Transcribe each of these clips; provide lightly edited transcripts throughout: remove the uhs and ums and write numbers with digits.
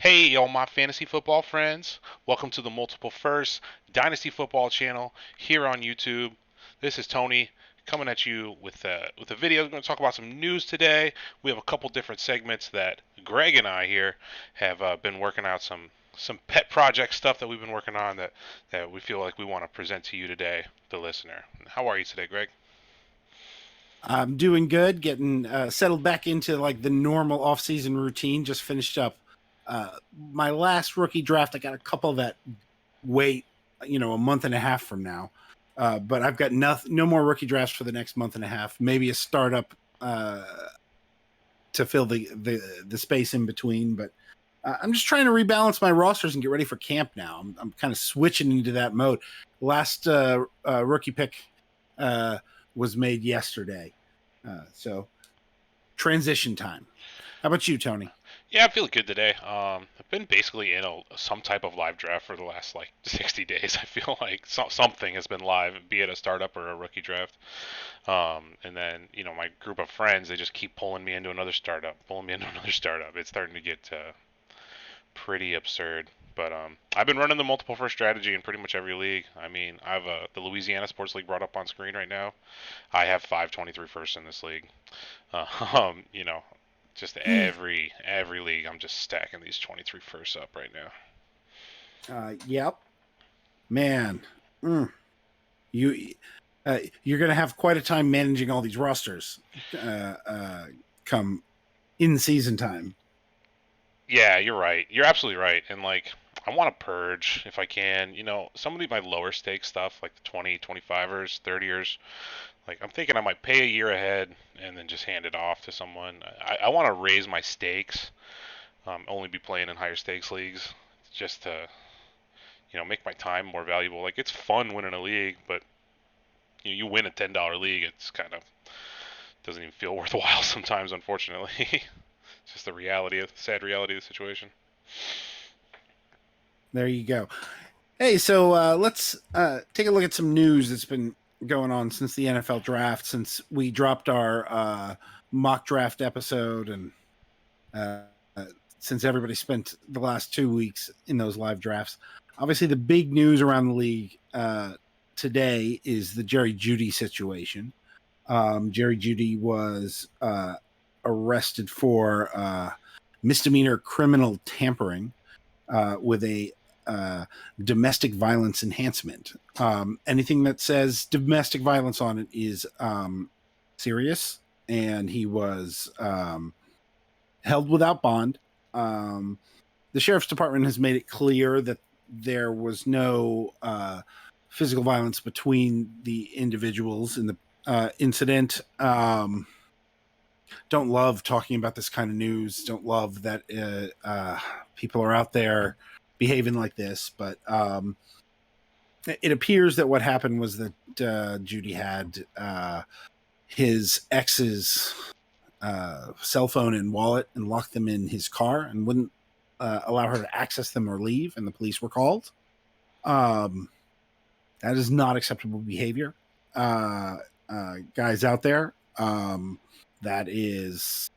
Hey, all my fantasy football friends. Welcome to the Multiple First Dynasty Football channel here on YouTube. This is Tony coming at you with a video. We're going to talk about some news today. We have a couple different segments that Greg and I here have been working out some pet project stuff that we've been working on that we feel like we want to present to you today, the listener. How are you today, Greg? I'm doing good, getting settled back into like the normal off-season routine. Just finished up my last rookie draft. I got a couple that wait, a month and a half from now. But I've got no more rookie drafts for the next month and a half. Maybe a startup to fill the space in between. But I'm just trying to rebalance my rosters and get ready for camp now. I'm kind of switching into that mode. Last rookie pick was made yesterday. So transition time. How about you, Tony? Yeah, I feel good today. I've been basically in some type of live draft for the last like 60 days. I feel like something has been live, be it a startup or a rookie draft. And then my group of friends, they just keep pulling me into another startup, pulling me into another startup. It's starting to get pretty absurd. But I've been running the multiple first strategy in pretty much every league. I mean, I've the Louisiana Sports League brought up on screen right now. I have 523 firsts in this league. Uh, um, you know, just every league, I'm just stacking these 23 firsts up right now. Yep, man. Mm. You you're gonna have quite a time managing all these rosters come in season time. Yeah, you're right. You're absolutely right. And like, I want to purge if I can. Some of my lower stake stuff, like the 20, 25ers, 30ers. Like, I'm thinking I might pay a year ahead and then just hand it off to someone. I want to raise my stakes. Only be playing in higher stakes leagues, just to make my time more valuable. Like, it's fun winning a league, but you win a $10 league, it's kind of doesn't even feel worthwhile sometimes, unfortunately. It's just the sad reality of the situation. There you go. Hey, so let's take a look at some news that's been going on since the NFL draft, since we dropped our mock draft episode, and uh, since everybody spent the last 2 weeks in those live drafts. Obviously, the big news around the league today is the Jerry Jeudy situation. Jerry Jeudy was arrested for misdemeanor criminal tampering with a domestic violence enhancement. Anything that says domestic violence on it is serious, and he was held without bond. Um, the sheriff's department has made it clear that there was no physical violence between the individuals in the incident. Don't love talking about this kind of news. Don't love that people are out there behaving like this, but it appears that what happened was that Jeudy had his ex's cell phone and wallet and locked them in his car and wouldn't allow her to access them or leave, and the police were called. Um, that is not acceptable behavior. Guys out there, that is,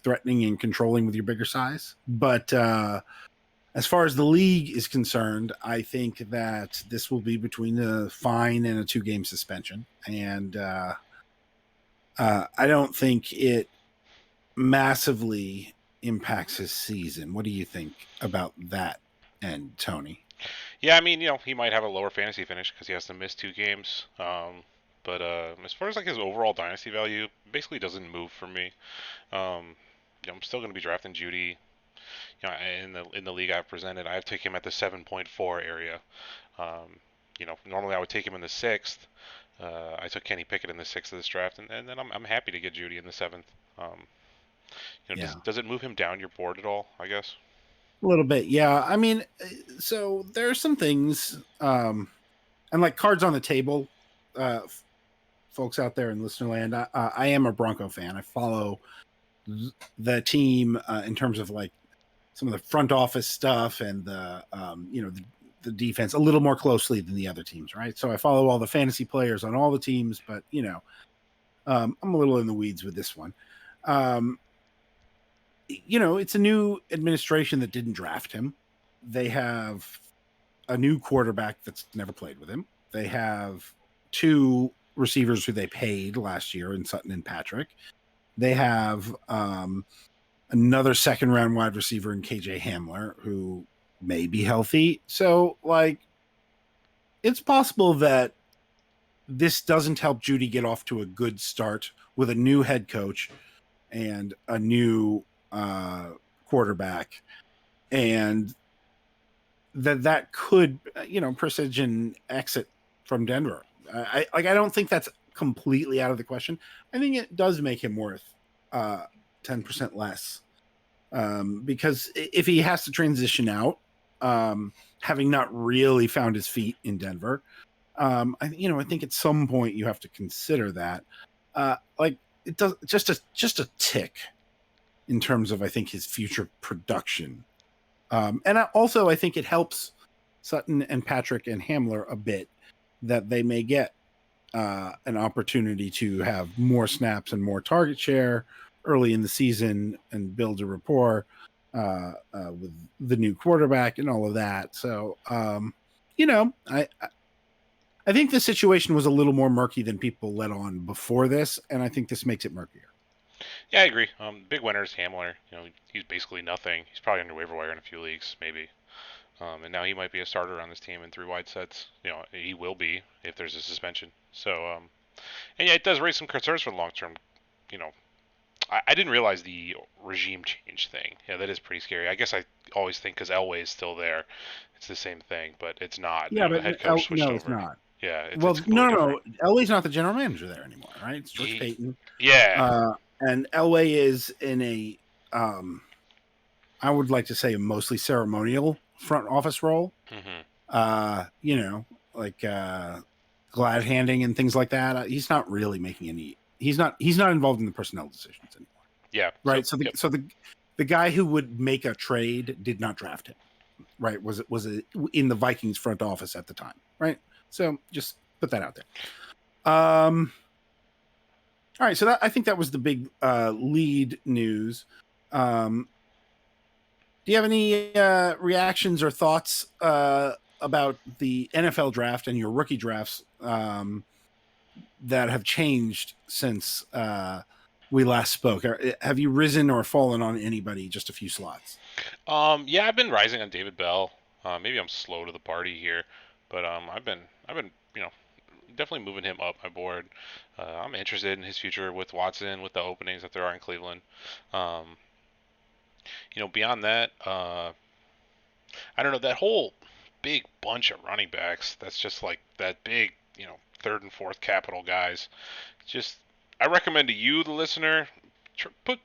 threatening and controlling with your bigger size. But as far as the league is concerned, I think that this will be between a fine and a 2-game suspension. And I don't think it massively impacts his season. What do you think about that end, Tony? Yeah, I mean, he might have a lower fantasy finish because he has to miss 2 games. But as far as like his overall dynasty value, basically doesn't move for me. I'm still going to be drafting Jeudy. In the league I've presented, I've taken him at the 7.4 area. Normally I would take him in the sixth. I took Kenny Pickett in the sixth of this draft, and then I'm happy to get Jeudy in the seventh. Yeah. Does it move him down your board at all? I guess. A little bit, yeah. I mean, so there are some things, and like cards on the table, folks out there in listener land. I am a Bronco fan. I follow the team in terms of like some of the front office stuff and the defense a little more closely than the other teams, right? So I follow all the fantasy players on all the teams, but I'm a little in the weeds with this one. Um, it's a new administration that didn't draft him. They have a new quarterback that's never played with him. They have two receivers who they paid last year in Sutton and Patrick. They have another second round wide receiver in KJ Hamler who may be healthy. So, like, it's possible that this doesn't help Jeudy get off to a good start with a new head coach and a new quarterback, and that could presage an exit from Denver. I don't think that's completely out of the question. I think it does make him worth 10% less, because if he has to transition out, having not really found his feet in Denver, I think at some point you have to consider that. It does just a tick in terms of, I think, his future production. And I think it helps Sutton and Patrick and Hamler a bit that they may get an opportunity to have more snaps and more target share early in the season and build a rapport with the new quarterback and all of that. So, I think the situation was a little more murky than people let on before this, and I think this makes it murkier. Yeah, I agree. Big winner is Hamler. He's basically nothing. He's probably under waiver wire in a few leagues, maybe. And now he might be a starter on this team in 3 wide sets. He will be if there's a suspension. So, and yeah, it does raise some concerns for the long term. I didn't realize the regime change thing. Yeah, that is pretty scary. I guess I always think because Elway is still there, it's the same thing, but it's not. Yeah, the head coach switched over. It's not. Yeah, it's no. Elway's not the general manager there anymore, right? It's George Payton. Yeah. And Elway is in a, I would like to say, a mostly ceremonial front office role. Mm-hmm. Like glad handing and things like that. He's not really making any. He's not involved in the personnel decisions anymore. Yeah. Right. So the guy who would make a trade did not draft him. Right. Was in the Vikings front office at the time. Right. So just put that out there. All right. So I think that was the big lead news. Do you have any reactions or thoughts about the NFL draft and your rookie drafts that have changed since we last spoke? Have you risen or fallen on anybody just a few slots? Yeah, I've been rising on David Bell. Maybe I'm slow to the party here, but I've been definitely moving him up my board. I'm interested in his future with Watson, with the openings that there are in Cleveland. Beyond that, I don't know, that whole big bunch of running backs. That's just like that big, third and fourth capital guys. Just, I recommend to you, the listener, put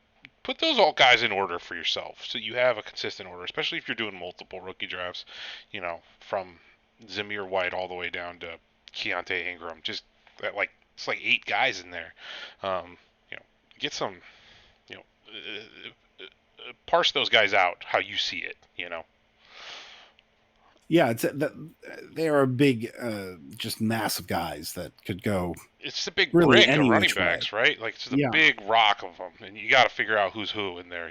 those all guys in order for yourself, so you have a consistent order, especially if you're doing multiple rookie drafts. From Zamir White all the way down to Keontae Ingram. Just it's like 8 guys in there. Get some, parse those guys out how you see it. Yeah, they are a big, just massive guys that could go. It's a big really brick of running backs, right? Like it's a big rock of them, and you got to figure out who's who in there.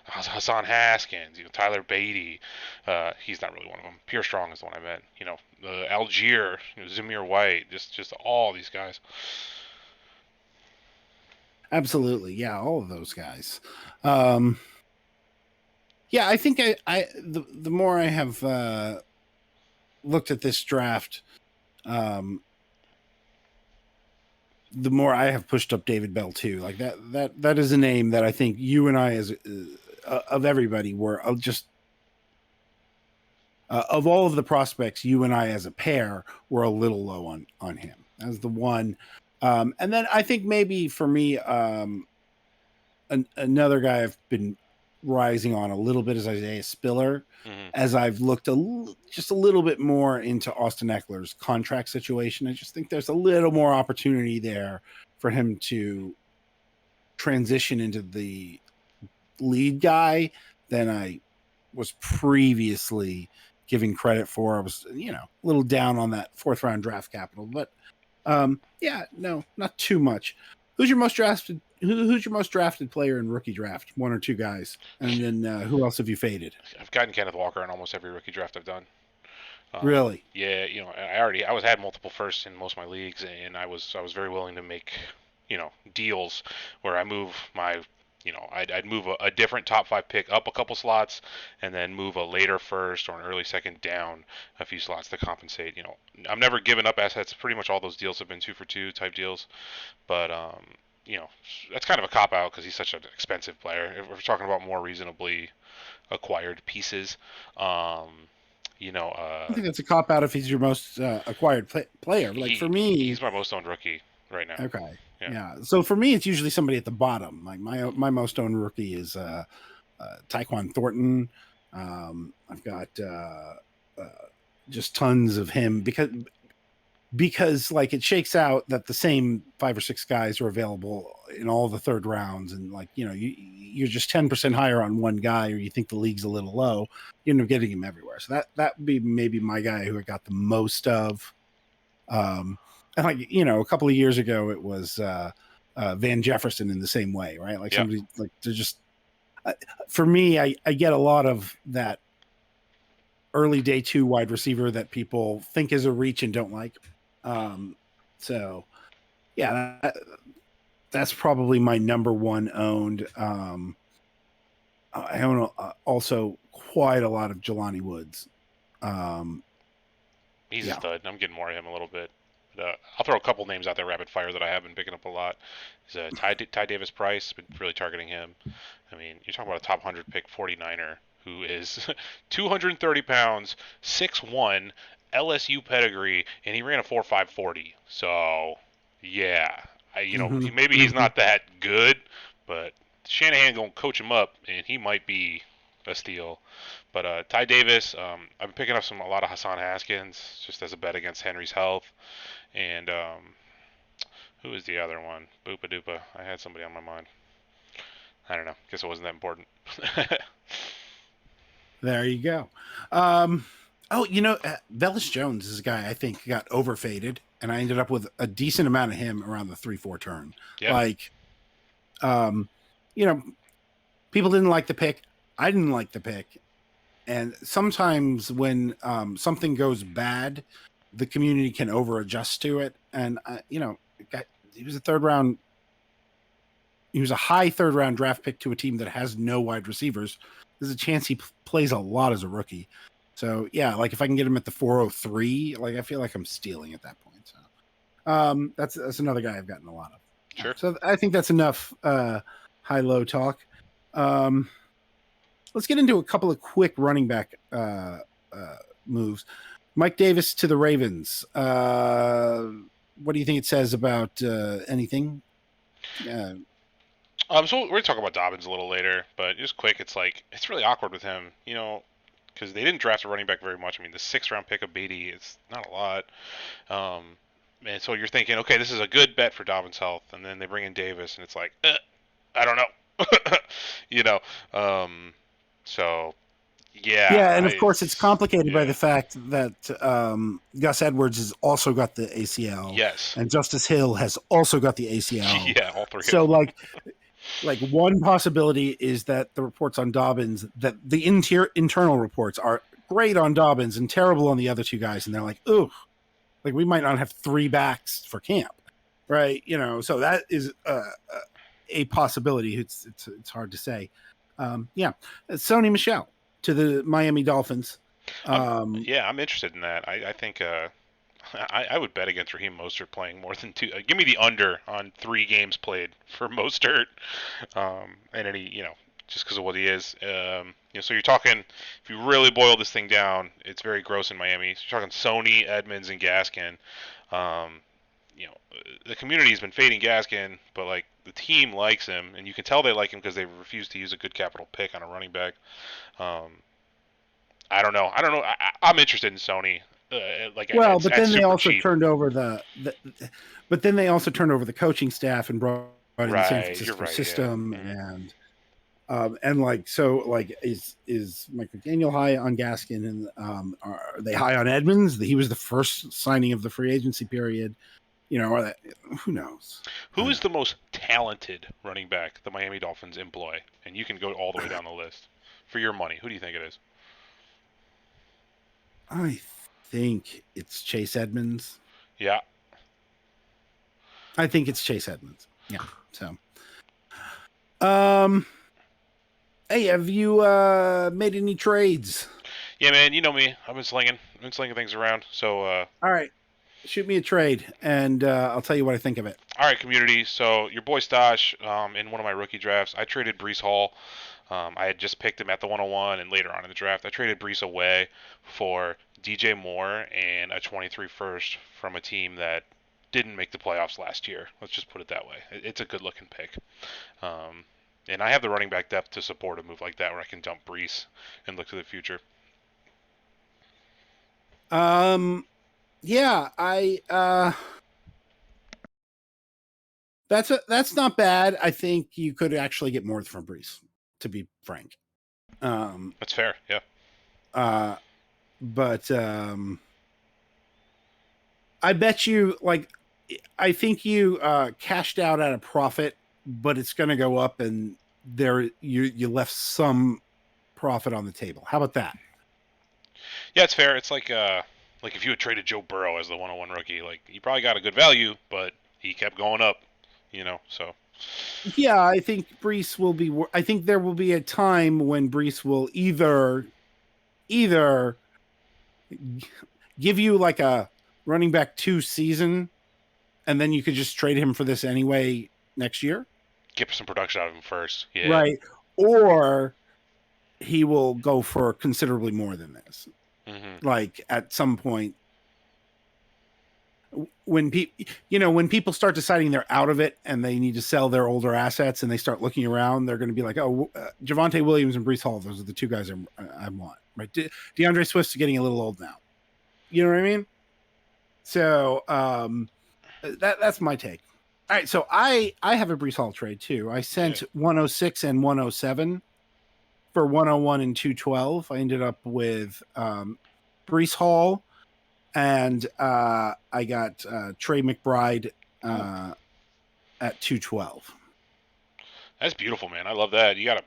Hassan Haskins, Tyler Beatty. He's not really one of them. Pierre Strong is the one I meant. Algier, Zamir White, just all these guys. Absolutely, yeah, all of those guys. Yeah, I think the more I have looked at this draft, the more I have pushed up David Bell too. Like that is a name that I think you and I, as of everybody, were just of all of the prospects, you and I as a pair were a little low on him as the one. And then I think maybe for me, another guy I've been rising on a little bit is Isaiah Spiller, as I've looked just a little bit more into Austin Eckler's contract situation. I just think there's a little more opportunity there for him to transition into the lead guy than I was previously giving credit for. I was, a little down on that 4th round draft capital, but yeah, no, not too much. Who's your most drafted who's your most drafted player in rookie draft? One or two guys, and then who else have you faded? I've gotten Kenneth Walker in almost every rookie draft I've done. Really? Yeah, I was had multiple firsts in most of my leagues, and I was very willing to make, deals where I move my, I'd move a different top 5 pick up a couple slots, and then move a later first or an early second down a few slots to compensate. I'm never giving up assets. Pretty much all those deals have been 2-for-2 type deals, but that's kind of a cop out because he's such an expensive player. If we're talking about more reasonably acquired pieces. I think that's a cop out if he's your most acquired player. Like for me, he's my most owned rookie right now. Okay, yeah. So for me, it's usually somebody at the bottom. Like my most owned rookie is Tyquan Thornton. I've got just tons of him because like it shakes out that the same 5 or 6 guys are available in all the third rounds, and like you're just 10% higher on one guy, or you think the league's a little low, you end up getting him everywhere. So that would be maybe my guy who I got the most of. And like a couple of years ago, it was Van Jefferson in the same way, right? Like somebody like they're just for me, I get a lot of that early day 2 wide receiver that people think is a reach and don't like. So yeah, that's probably my number one owned. I own also quite a lot of Jelani Woods. He's a stud. I'm getting more of him a little bit. But, I'll throw a couple names out there rapid fire that I have been picking up a lot. Is Ty Davis Price, been really targeting him. I mean, you're talking about a top 100 pick 49er who is 230 pounds, 6'1", LSU pedigree, and he ran a 4.5 40. So, yeah, maybe he's not that good, but Shanahan gonna coach him up, and he might be a steal. But Ty Davis, I've been picking up a lot of Hassan Haskins just as a bet against Henry's health, and who is the other one? Boopa Doopa. I had somebody on my mind. I don't know. Guess it wasn't that important. There you go. Velus Jones is a guy I think got overfaded, and I ended up with a decent amount of him around the 3-4 turn. Yeah. Like, people didn't like the pick. I didn't like the pick. And sometimes when something goes bad, the community can over adjust to it. And, he was a third round. He was a high third round draft pick to a team that has no wide receivers. There's a chance he plays a lot as a rookie. So yeah, like if I can get him at the 403, like I feel like I'm stealing at that point. So that's another guy I've gotten a lot of. Sure. So I think that's enough high-low talk. Let's get into a couple of quick running back moves. Mike Davis to the Ravens. What do you think it says about anything? So we're going to talk about Dobbins a little later, but just quick, it's really awkward with him, because they didn't draft a running back very much. I mean, the 6th round pick of Beatty, it's not a lot. And so you're thinking, okay, this is a good bet for Dobbins' health, and then they bring in Davis, and it's like, I don't know. So, yeah. Yeah, and of course it's complicated by the fact that Gus Edwards has also got the ACL. Yes. And Justice Hill has also got the ACL. Yeah, all three. So, like one possibility is that the reports on Dobbins, that the internal reports are great on Dobbins and terrible on the other 2 guys, and they're like, ooh, like we might not have 3 backs for camp, right? So that is a possibility. It's hard to say. Sony Michel to the Miami Dolphins. I'm interested in that. I think I would bet against Raheem Mostert playing more than 2. Give me the under on 3 games played for Mostert, and any just because of what he is. So you're talking, if you really boil this thing down, it's very gross in Miami. So you're talking Sony, Edmonds, and Gaskin. The community's been fading Gaskin, but like the team likes him, and you can tell they like him because they refuse to use a good capital pick on a running back. I don't know. I'm interested in Sony. But then they also turned over but then they also turned over the coaching staff and brought in the San Francisco system, and like so, like is Mike McDaniel high on Gaskin, and are they high on Edmonds? He was the first signing of the free agency period. Or that, who knows? Who is the most talented running back the Miami Dolphins employ? And you can go all the way down the list for your money. Who do you think it is? I think it's Chase Edmonds. Yeah. I think it's Chase Edmonds. Yeah. So, um, hey, have you made any trades? Yeah, man. You know me. I've been slinging things around. So, All right, shoot me a trade, and I'll tell you what I think of it. all right, community. So your boy Stosh, in one of my rookie drafts, I traded Brees Hall. I had just picked him at the 101, and later on in the draft, I traded Brees away for DJ Moore and a 23 first from a team that didn't make the playoffs last year. Let's just put it that way. It's a good looking pick. Um, and I have the running back depth to support a move like that where I can dump Brees and look to the future. Yeah, that's not bad. I think you could actually get more from Brees, to be frank. That's fair, yeah. But I bet you, I think you cashed out at a profit, but it's going to go up, and you left some profit on the table. How about that? Yeah, it's fair. It's like if you had traded Joe Burrow as the 101 rookie, like you probably got a good value, but he kept going up, so. Yeah, I think Brees will be. I think there will be a time when Brees will either give you like a running back 2 season, and then you could just trade him for this anyway next year. Get some production out of him first, yeah. Right, or he will go for considerably more than this. Mm-hmm. Like at some point, when people start deciding they're out of it and they need to sell their older assets and they start looking around, they're going to be like, oh, Javonte Williams and Brees Hall, those are the 2 guys I want. Right? DeAndre Swift's getting a little old now. You know what I mean? So that's my take. All right, so I have a Brees Hall trade too. I sent 106 and 107 for 101 and 212. I ended up with Brees Hall, and I got Trey McBride at 212. That's beautiful, man. I love that. You gotta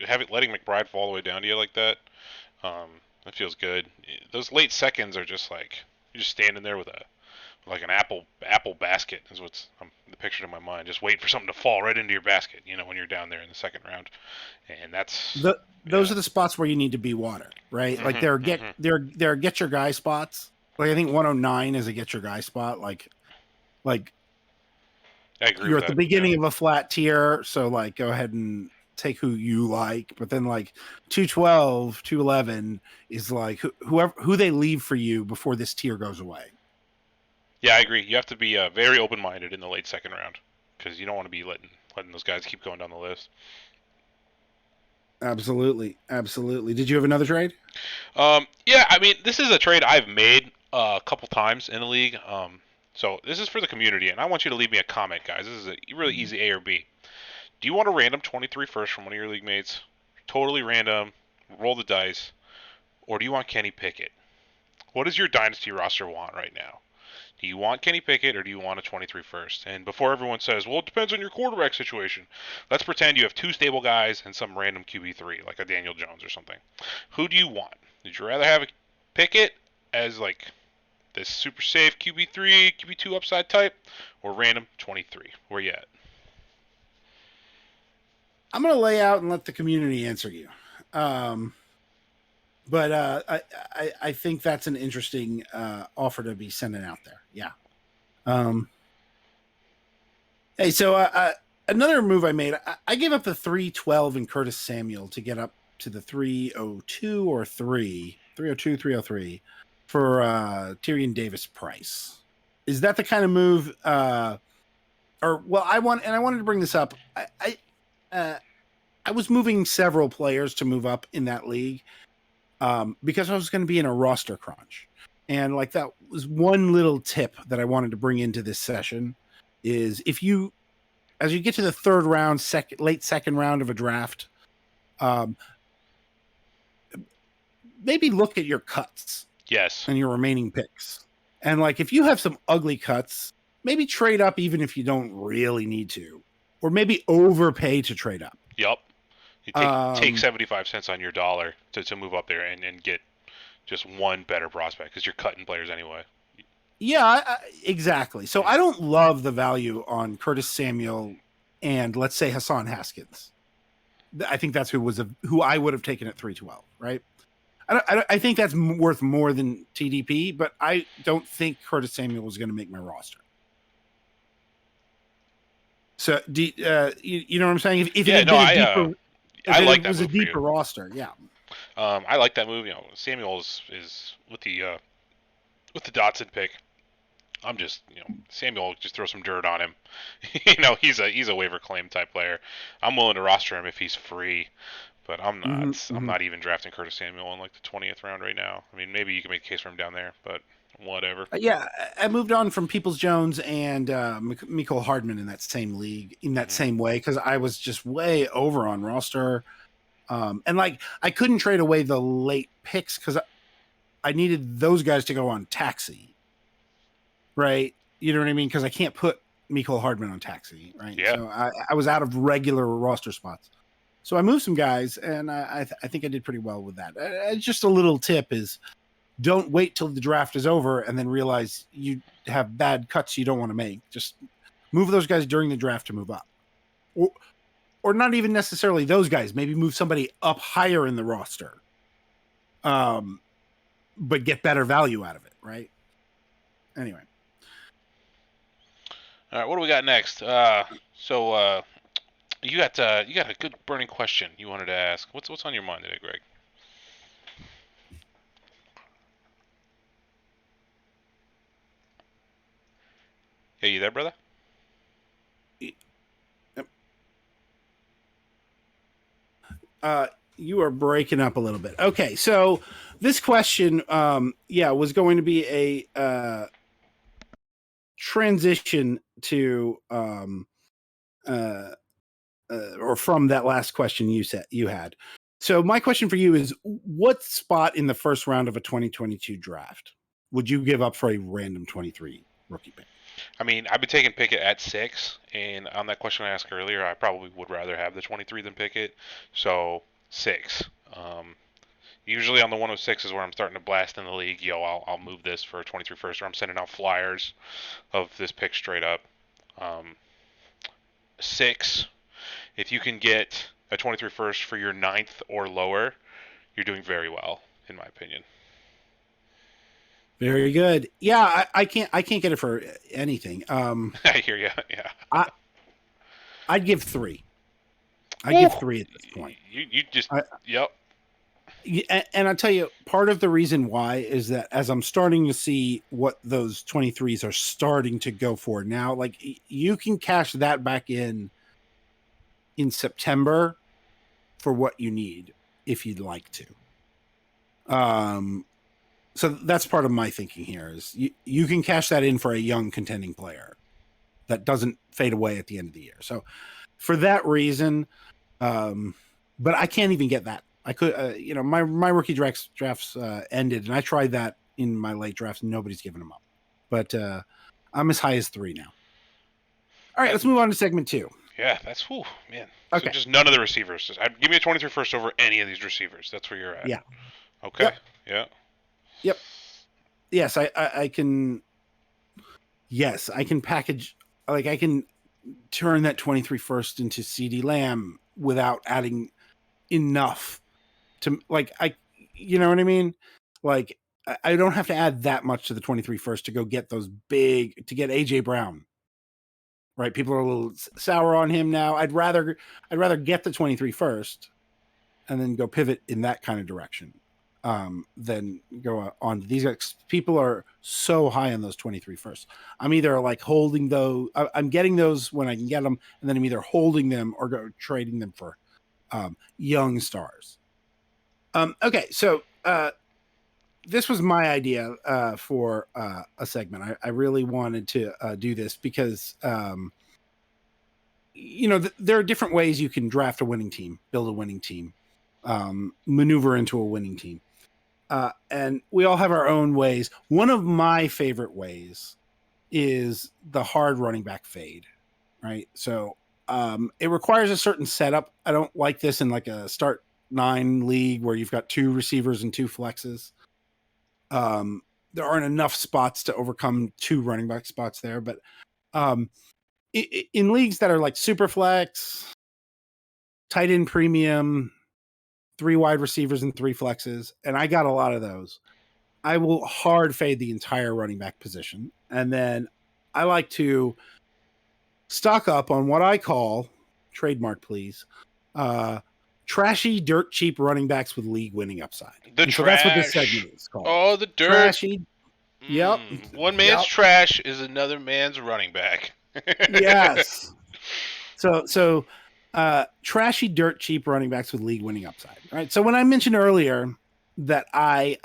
have it letting McBride fall all the way down to you like that. That feels good. Those late seconds are just like you're just standing there with an apple basket is what's the picture in my mind. Just waiting for something to fall right into your basket. When you're down there in the second round, and those are the spots where you need to be water, right? Like they're get your guy spots. Like I think 109 is a get your guy spot. Like I agree. You're at the beginning of a flat tier, so like go ahead and take who you like. But then like 212, 211 is like who they leave for you before this tier goes away. Yeah, I agree. You have to be very open-minded in the late second round because you don't want to be letting those guys keep going down the list. Absolutely. Did you have another trade? Yeah, I mean, this is a trade I've made a couple times in the league. So this is for the community, and I want you to leave me a comment, guys. This is a really easy A or B. Do you want a random 23 first from one of your league mates? Totally random, roll the dice. Or do you want Kenny Pickett? What does your Dynasty roster want right now? Do you want Kenny Pickett or do you want a 23 first? And before everyone says, well, it depends on your quarterback situation, let's pretend you have 2 stable guys and some random QB3, like a Daniel Jones or something. Who do you want? Would you rather have a Pickett as like this super safe QB3, QB2 upside type, or random 23? Where you at? I'm going to lay out and let the community answer you. But I think that's an interesting offer to be sending out there. Yeah. Hey, so another move I made, I gave up the 312 in Curtis Samuel to get up to the 302 or 302, 303 for Tyrion Davis price. Is that the kind of move? I wanted to bring this up. I was moving several players to move up in that league because I was going to be in a roster crunch. And like that was one little tip that I wanted to bring into this session is as you get to the third round, late second round of a draft, maybe look at your cuts. Yes. And your remaining picks. And like if you have some ugly cuts, maybe trade up even if you don't really need to, or maybe overpay to trade up. Yep. You take 75 cents on your dollar to move up there and get just one better prospect because you're cutting players anyway. Yeah, exactly. So I don't love the value on Curtis Samuel and let's say Hassan Haskins. I think that's who I would have taken at 312, right? I think that's worth more than TDP, but I don't think Curtis Samuel was going to make my roster. So, you know what I'm saying? If it had been I like that was move a deeper roster, yeah. I like that move. Samuel is with the Dotson pick. I'm just, Samuel, just throw some dirt on him. He's a waiver claim type player. I'm willing to roster him if he's free, but I'm not. Mm-hmm. I'm not even drafting Curtis Samuel in like the 20th round right now. I mean, maybe you can make a case for him down there, but whatever. Yeah, I moved on from Peoples-Jones and Mecole Hardman in that same league in that same way because I was just way over on roster, and like I couldn't trade away the late picks because I needed those guys to go on taxi. Right. You know what I mean? Because I can't put Mecole Hardman on taxi. Right. Yeah. So I was out of regular roster spots. So I moved some guys and I think I did pretty well with that. Just a little tip is don't wait till the draft is over and then realize you have bad cuts you don't want to make. Just move those guys during the draft to move up. Or not even necessarily those guys. Maybe move somebody up higher in the roster. But get better value out of it. Right. Anyway. All right, what do we got next? So you got a good burning question you wanted to ask. What's on your mind today, Greg? Hey, you there, brother? You are breaking up a little bit. Okay, so this question, was going to be a transition to or from that last question you had. So my question for you is, what spot in the first round of a 2022 draft would you give up for a random 23 rookie pick? I mean, I've been taking Pickett at 6, and on that question I asked earlier, I probably would rather have the 23 than Pickett. So 6. Usually on the 106 is where I'm starting to blast in the league. I'll move this for a 23 first, or I'm sending out flyers of this pick straight up. 6, if you can get a 23 first for your 9th or lower, you're doing very well, in my opinion. Very good. Yeah, I can't get it for anything. I hear you. Yeah. I'd give 3. I'd give 3 at this point. You just yep. And I'll tell you, part of the reason why is that as I'm starting to see what those 23s are starting to go for now, like you can cash that back in September for what you need if you'd like to. So that's part of my thinking here is you can cash that in for a young contending player that doesn't fade away at the end of the year. So for that reason, but I can't even get that. I could, my rookie drafts ended, and I tried that in my late drafts. And nobody's given them up, but I'm as high as 3 now. All right, let's move on to segment 2. Yeah, that's man. Okay, so just none of the receivers. Give me a 23 first over any of these receivers. That's where you're at. Yeah. Okay. Yep. Yeah. Yep. Yes, I can. Yes, I can package. Like I can turn that 23 first into CD Lamb without adding enough to you know what I mean? Like I don't have to add that much to the 23 first to go get to get AJ Brown. Right. People are a little sour on him now. I'd rather get the 23 first and then go pivot in that kind of direction than go on these guys. People are so high on those 23 first. I'm either like holding those. I'm getting those when I can get them. And then I'm either holding them or go trading them for young stars. Okay, so this was my idea for a segment. I really wanted to do this because, there are different ways you can draft a winning team, build a winning team, maneuver into a winning team. And we all have our own ways. One of my favorite ways is the hard running back fade, right? So it requires a certain setup. I don't like this in like a start 9 league where you've got 2 receivers and 2 flexes. There aren't enough spots to overcome 2 running back spots there, but in leagues that are like Superflex, tight end premium, 3 wide receivers and 3 flexes, and I got a lot of those, I will hard fade the entire running back position. And then I like to stock up on what I call, trademark please, trashy, dirt cheap running backs with league winning upside. So that's what this segment is called. Oh, the dirt. Trashy. Yep. One man's trash is another man's running back. Yes. So trashy, dirt cheap running backs with league winning upside. Right. So when I mentioned earlier that I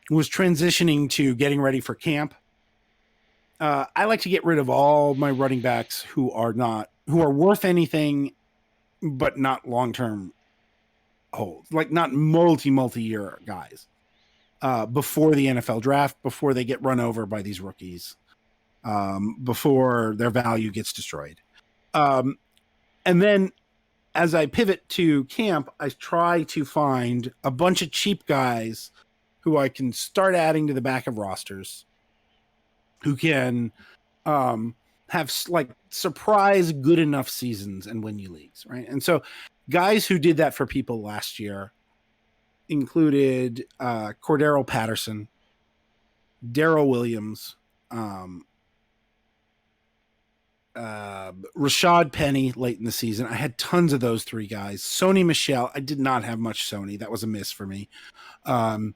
was transitioning to getting ready for camp, I like to get rid of all my running backs who are worth anything, but not long-term holds, like not multi-year guys, before the NFL draft, before they get run over by these rookies, before their value gets destroyed. And then as I pivot to camp, I try to find a bunch of cheap guys who I can start adding to the back of rosters, who can have like surprise good enough seasons and win you leagues, right? And so guys who did that for people last year included Cordarrelle Patterson, Darrell Williams, Rashaad Penny late in the season. I had tons of those 3 guys. Sony Michel. I did not have much Sony. That was a miss for me. And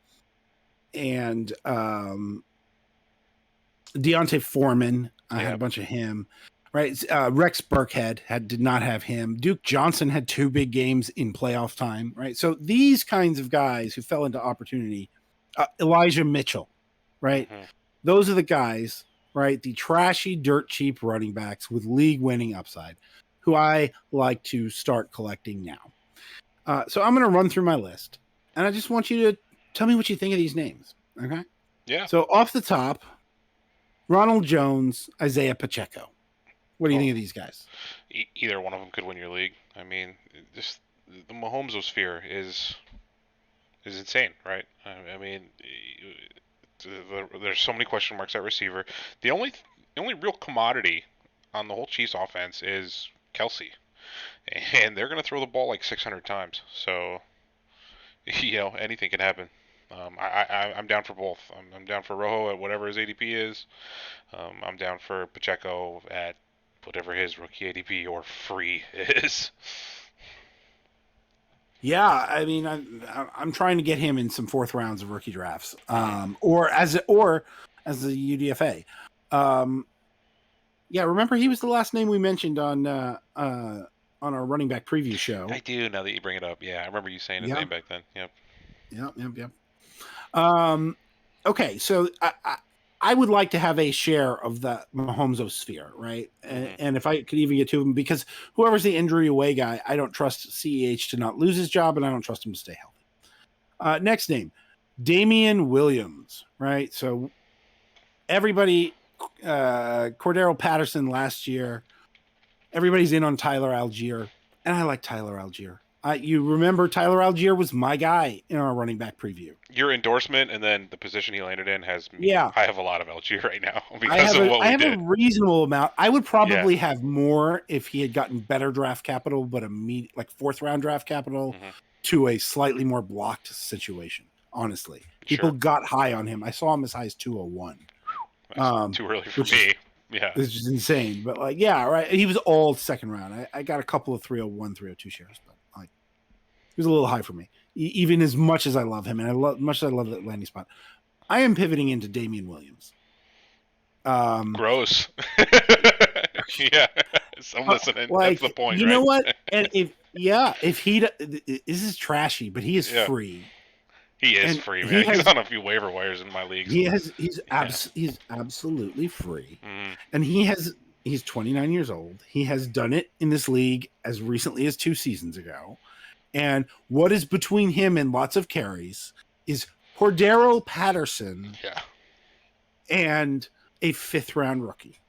Deontay Foreman. I had a bunch of him. Right. Rex Burkhead did not have him. Duke Johnson had 2 big games in playoff time. Right. So these kinds of guys who fell into opportunity, Elijah Mitchell, right? Mm-hmm. Those are the guys, right? The trashy, dirt cheap running backs with league winning upside who I like to start collecting now. So I'm going to run through my list, and I just want you to tell me what you think of these names. Okay. Yeah. So off the top, Ronald Jones, Isaiah Pacheco. What do you think of these guys? Either one of them could win your league. I mean, just the Mahomes-osphere is insane, right? I mean, there's so many question marks at receiver. The only real commodity on the whole Chiefs offense is Kelsey, and they're going to throw the ball like 600 times. So, anything can happen. I'm down for both. I'm down for Rojo at whatever his ADP is. I'm down for Pacheco at whatever his rookie ADP or free is. Yeah, I mean, I'm trying to get him in some 4th rounds of rookie drafts, or as a UDFA. Yeah, remember he was the last name we mentioned on our running back preview show. I do, now that you bring it up. Yeah, I remember you saying his name back then. Yep. Okay, so I would like to have a share of the Mahomes-osphere, right? And if I could even get to him, because whoever's the injury away guy, I don't trust CEH to not lose his job, and I don't trust him to stay healthy. Next name, Damien Williams, right? So everybody, Cordarrelle Patterson last year, everybody's in on Tyler Algier, and I like Tyler Algier. You remember Tyler Algier was my guy in our running back preview. Your endorsement and then the position he landed in has me. Yeah. I have a lot of Algier right now because of what we did. I have a reasonable amount. I would probably have more if he had gotten better draft capital, but like 4th round draft capital to a slightly more blocked situation. Honestly, people got high on him. I saw him as high as 201. That's too early for me. Yeah, it's just insane. But like, yeah, right. He was all 2nd round. I got a couple of 301, 302 shares, but like, he was a little high for me. Even as much as I love him, and much as I love that landing spot, I am pivoting into Damien Williams. Gross. Yeah, I'm listening. Like, that's the point. You know what? And if he this is trashy, but he is free. He is free, man. He's on a few waiver wires in my leagues. He's absolutely free, and he's 29 years old. He has done it in this league as recently as 2 seasons ago. And what is between him and lots of carries is Cordarrelle Patterson. Yeah. And a 5th-round rookie.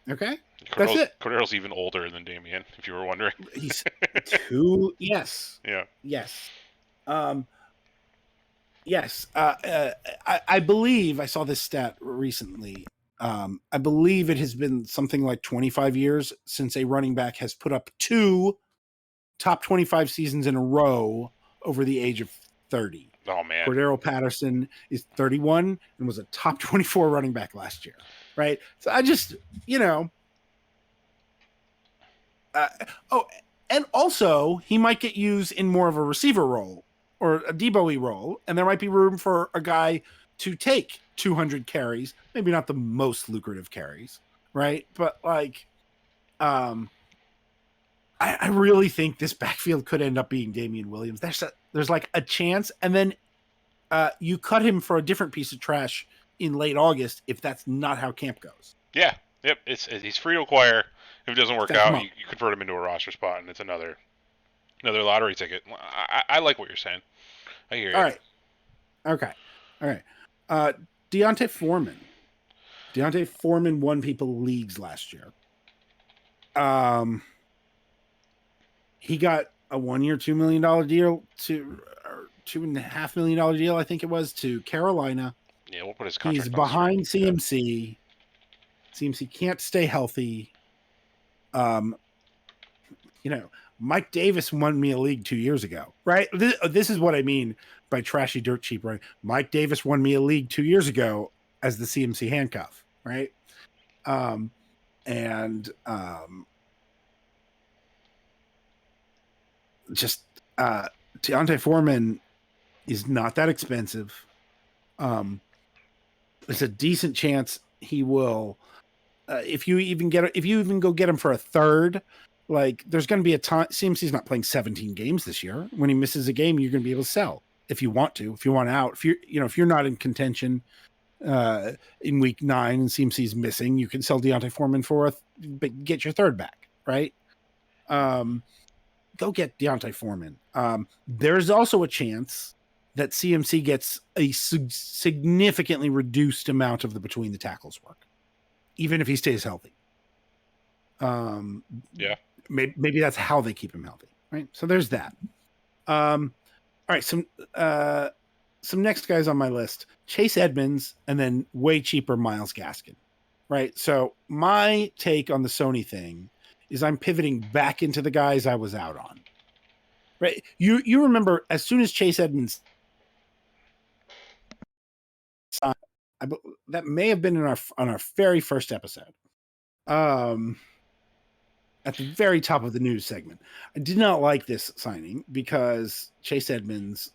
Okay? That's it. Cordarrelle's even older than Damien, if you were wondering. He's 2. Yes. Yeah. Yes. Yes. I believe I saw this stat recently. I believe it has been something like 25 years since a running back has put up 2 top 25 seasons in a row over the age of 30. Oh, man. Cordarrelle Patterson is 31 and was a top 24 running back last year. Right. So I just, and also he might get used in more of a receiver role or a Debo-y role, and there might be room for a guy to take 200 carries, maybe not the most lucrative carries, right? But like, I really think this backfield could end up being Damien Williams. There's like a chance, and then you cut him for a different piece of trash in late August if that's not how camp goes. Yeah, yep. He's free to acquire. If it doesn't work out, you convert him into a roster spot, and it's another lottery ticket. I like what you're saying. I hear you. All right. Okay. All right. Deontay Foreman. Deontay Foreman won people leagues last year. He got a 1-year, $2 million deal or $2.5 million deal, I think it was, to Carolina. Yeah, we'll put his contract. He's behind CMC. Yeah. CMC can't stay healthy. Mike Davis won me a league 2 years ago, right? This is what I mean by trashy dirt cheap, right? Mike Davis won me a league 2 years ago as the CMC handcuff, right? Deontay Foreman is not that expensive. There's a decent chance he will, if you even go get him for a third. Like, there's going to be a time. CMC's not playing 17 games this year. When he misses a game, you're going to be able to sell if you want to. If you want out, if you're not in contention in week 9 and CMC's missing, you can sell Deontay Foreman for but get your third back, right? Go get Deontay Foreman. There's also a chance that CMC gets a significantly reduced amount of the between the tackles work, even if he stays healthy. Yeah. Maybe that's how they keep him healthy, right? So there's that. All right, some next guys on my list: Chase Edmonds, and then way cheaper Myles Gaskin, right? So my take on the Sony thing is I'm pivoting back into the guys I was out on, right? You remember as soon as Chase Edmonds, that may have been on our very first episode. At the very top of the news segment. I did not like this signing because Chase Edmonds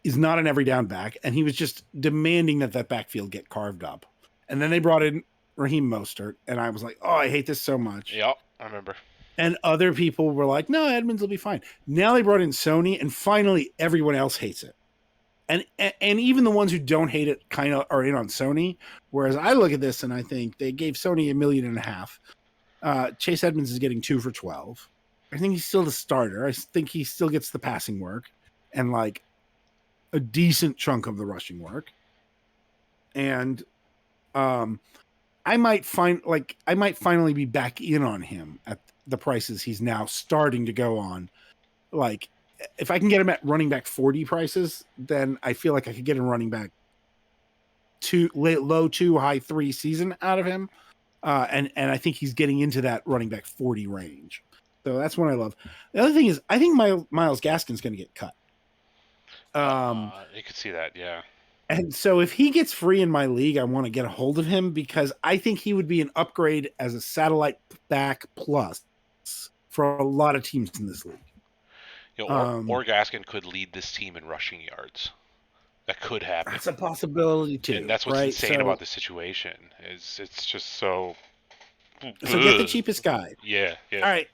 is not an every down back, and he was just demanding that backfield get carved up. And then they brought in Raheem Mostert, and I was like, oh, I hate this so much. Yep, I remember. And other people were like, no, Edmonds will be fine. Now they brought in Sony, and finally everyone else hates it. And even the ones who don't hate it kind of are in on Sony. Whereas I look at this and I think they gave Sony $1.5 million. Chase Edmonds is getting 2 for $12. I think he's still the starter. I think he still gets the passing work and like a decent chunk of the rushing work. And I might finally be back in on him at the prices he's now starting to go on. Like, if I can get him at running back 40 prices, then I feel like I could get a running back low 2, high 3 season out of him. And I think he's getting into that running back 40 range. So that's what I love. The other thing is, I think Myles Gaskin's going to get cut. You could see that, yeah. And so if he gets free in my league, I want to get a hold of him because I think he would be an upgrade as a satellite back plus for a lot of teams in this league. Or Gaskin could lead this team in rushing yards. That could happen. That's a possibility too. And that's what's insane about the situation. It's just so. So get the cheapest guy. Yeah. All right.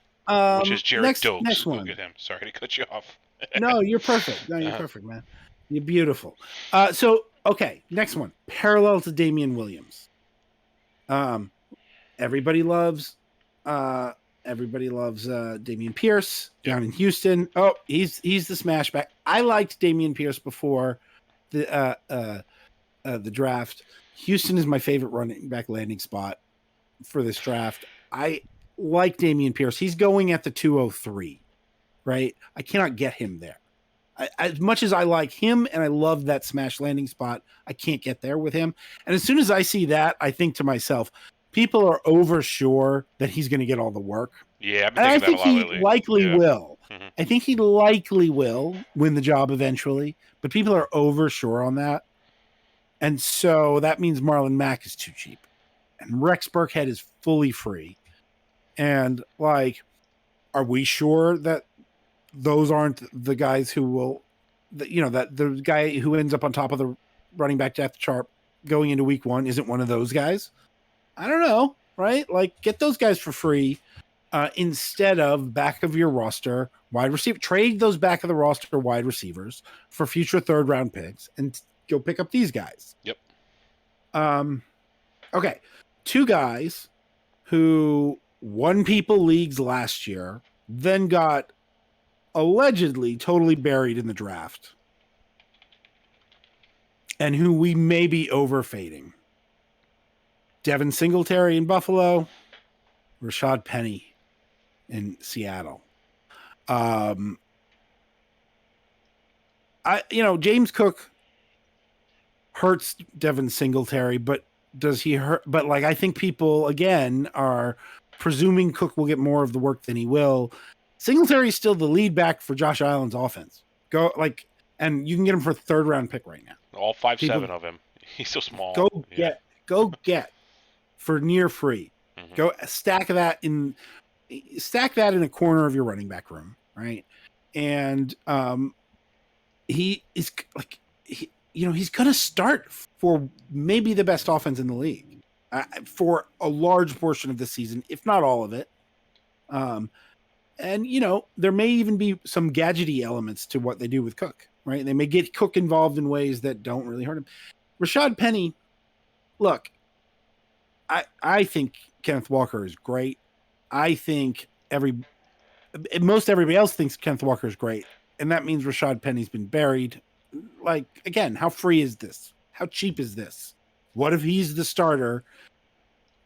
Which is Jared Dokes. Next one. Look at him. Sorry to cut you off. No, you're perfect. No, you're perfect, man. You're beautiful. Okay, next one. Parallel to Damien Williams. Everybody loves Damien Pierce down in Houston. Oh, he's the smash back. I liked Damien Pierce before the the draft. Houston is my favorite running back landing spot for this draft. I like Damien Pierce. He's going at the 203, right? I cannot get him there. As much as I like him and I love that smash landing spot, I can't get there with him. And as soon as I see that, I think to myself, people are oversure that he's going to get all the work. Yeah, I've been And I thinking think that a lot he lately. likely Yeah. will. Mm-hmm. I think he likely will win the job eventually, but people are oversure on that. And so that means Marlon Mack is too cheap. And Rex Burkhead is fully free. And like, are we sure that those aren't the guys who will, that the guy who ends up on top of the running back depth chart going into week 1 isn't one of those guys? I don't know, right? Like, get those guys for free instead of back of your roster wide receiver. Trade those back of the roster wide receivers for future 3rd round picks and go pick up these guys. Yep. Okay. 2 guys who won people leagues last year, then got allegedly totally buried in the draft, and who we may be overfading. Devin Singletary in Buffalo, Rashaad Penny in Seattle. James Cook hurts Devin Singletary, but does he hurt? But like, I think people again are presuming Cook will get more of the work than he will. Singletary is still the lead back for Josh Allen's offense. And you can get him for a 3rd round pick right now. All 5'7" of him. He's so small. Go get for near free. Mm-hmm. Go stack that in a corner of your running back room, right? And he is like he's going to start for maybe the best offense in the league for a large portion of the season, if not all of it. And there may even be some gadgety elements to what they do with Cook, right? They may get Cook involved in ways that don't really hurt him. Rashaad Penny, look, I think Kenneth Walker is great. I think most everybody else thinks Kenneth Walker is great, and that means Rashaad Penny's been buried. Like, again, how free is this? How cheap is this? What if he's the starter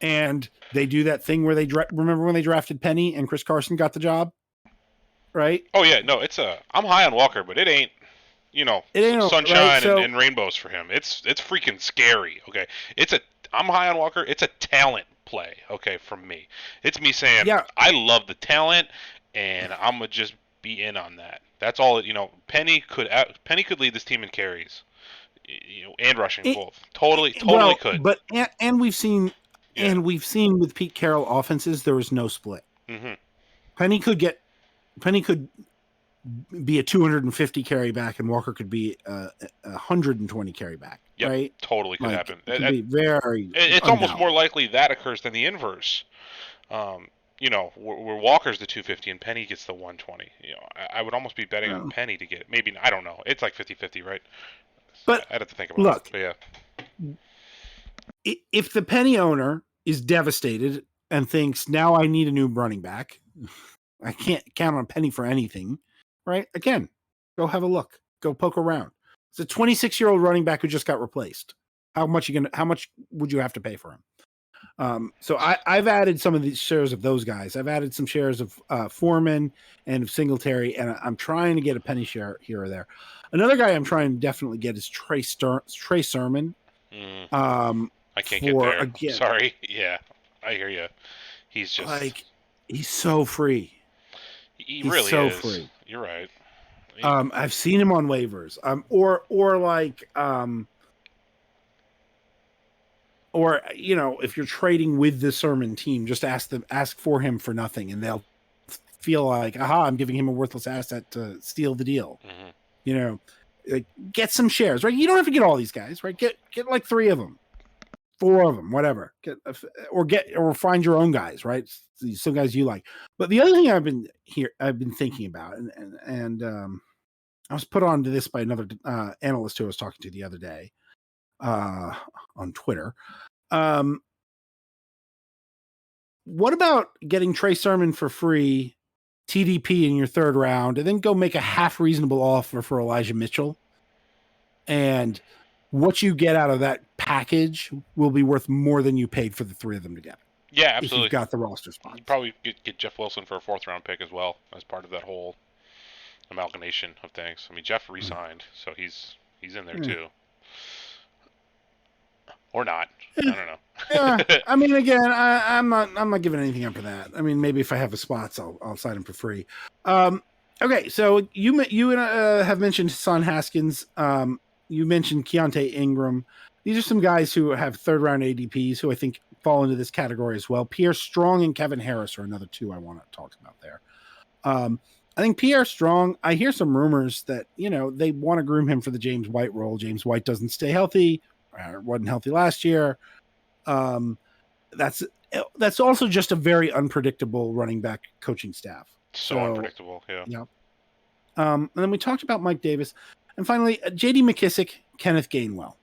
and they do that thing where remember when they drafted Penny and Chris Carson got the job, right? Oh yeah, no, I'm high on Walker, but it ain't sunshine right? and rainbows for him. It's freaking scary. Okay, I'm high on Walker. It's a talent play. Okay, from me, it's me saying I love the talent, and I'm gonna just be in on that. That's all. Penny could lead this team in carries, and rushing both. Totally could. But and we've seen. Yeah. And we've seen with Pete Carroll offenses, there was no split. Mm-hmm. Penny could be a 250 carry back, and Walker could be a 120 carry back. Yep, right? Totally could happen. It could be very. It's almost more likely that occurs than the inverse. Where Walker's the 250 and Penny gets the 120. I would almost be betting on Penny to get it. Maybe, I don't know. It's like 50-50, right? But I'd have to think about it. But yeah. If the Penny owner is devastated and thinks, now I need a new running back, I can't count on Penny for anything, right? Again, go have a look. Go poke around. It's a 26-year-old running back who just got replaced. How much would you have to pay for him? So I've added some of these shares of those guys. I've added some shares of Foreman and of Singletary, and I'm trying to get a Penny share here or there. Another guy I'm trying to definitely get is Trey Sermon. I can't get there. Again, sorry. Yeah, I hear you. He's just he's so free. He's really so free. You're right. I've seen him on waivers. Or if you're trading with the Sermon team, just ask for him for nothing, and they'll feel like, aha, I'm giving him a worthless asset to steal the deal. Mm-hmm. Get some shares, right? You don't have to get all these guys, right? Get like 3 of them, 4 of them, whatever. Or find your own guys, right? Some guys you like. But the other thing I've been thinking about, and I was put on to this by another analyst who I was talking to the other day on Twitter. What about getting Trey Sermon for free, TDP in your 3rd round, and then go make a half reasonable offer for Elijah Mitchell, and what you get out of that package will be worth more than you paid for the three of them together Yeah, if you've absolutely. got the roster You spots. probably get Jeff Wilson for a fourth round pick as well as part of that whole amalgamation of things. I mean, Jeff re-signed, so he's in there Yeah. too, or not. Yeah. I don't Yeah. know. I mean, again, I'm not giving anything up for that. I mean, maybe if I have the spots, I'll sign them for free. Um, okay, so you have mentioned Son Haskins. You mentioned Keontae Ingram. These are some guys who have third round ADPs who I think fall into this category as well. Pierre Strong and Kevin Harris are another two I want to talk about there. I think Pierre Strong, I hear some rumors that, they want to groom him for the James White role. James White doesn't stay healthy, wasn't healthy last year. Um, that's that's also just a very unpredictable running back coaching staff. So So, unpredictable. Yeah. yeah. And then we talked about Mike Davis. And finally, J.D. McKissick, Kenneth Gainwell.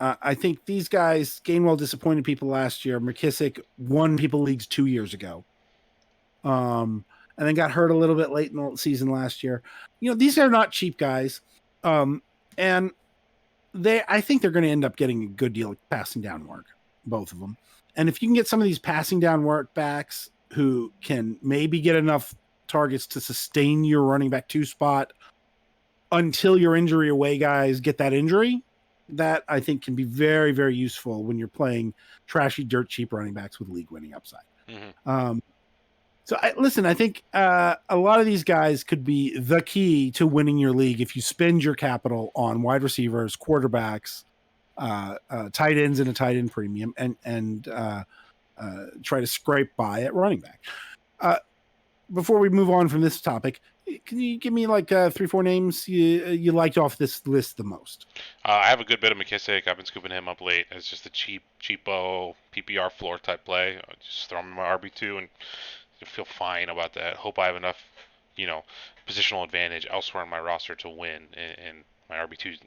I think these guys, Gainwell disappointed people last year. McKissick won people leagues 2 years ago. And then got hurt a little bit late in the season last year. These are not cheap guys. And I think they're going to end up getting a good deal of passing down work, both of them. And if you can get some of these passing down work backs who can maybe get enough targets to sustain your running back 2 spot until your injury away guys get that injury, that I think can be very, very useful when you're playing trashy, dirt cheap running backs with league winning upside. Mm-hmm. So I think a lot of these guys could be the key to winning your league if you spend your capital on wide receivers, quarterbacks, tight ends in a tight end premium, and try to scrape by at running back. Before we move on from this topic, can you give me like 3-4 names you liked off this list the most? I have a good bit of McKissick. I've been scooping him up late. It's just a cheapo PPR floor type play. I just throw him in my RB2 and feel fine about that. Hope I have enough, positional advantage elsewhere in my roster to win. And my RB2,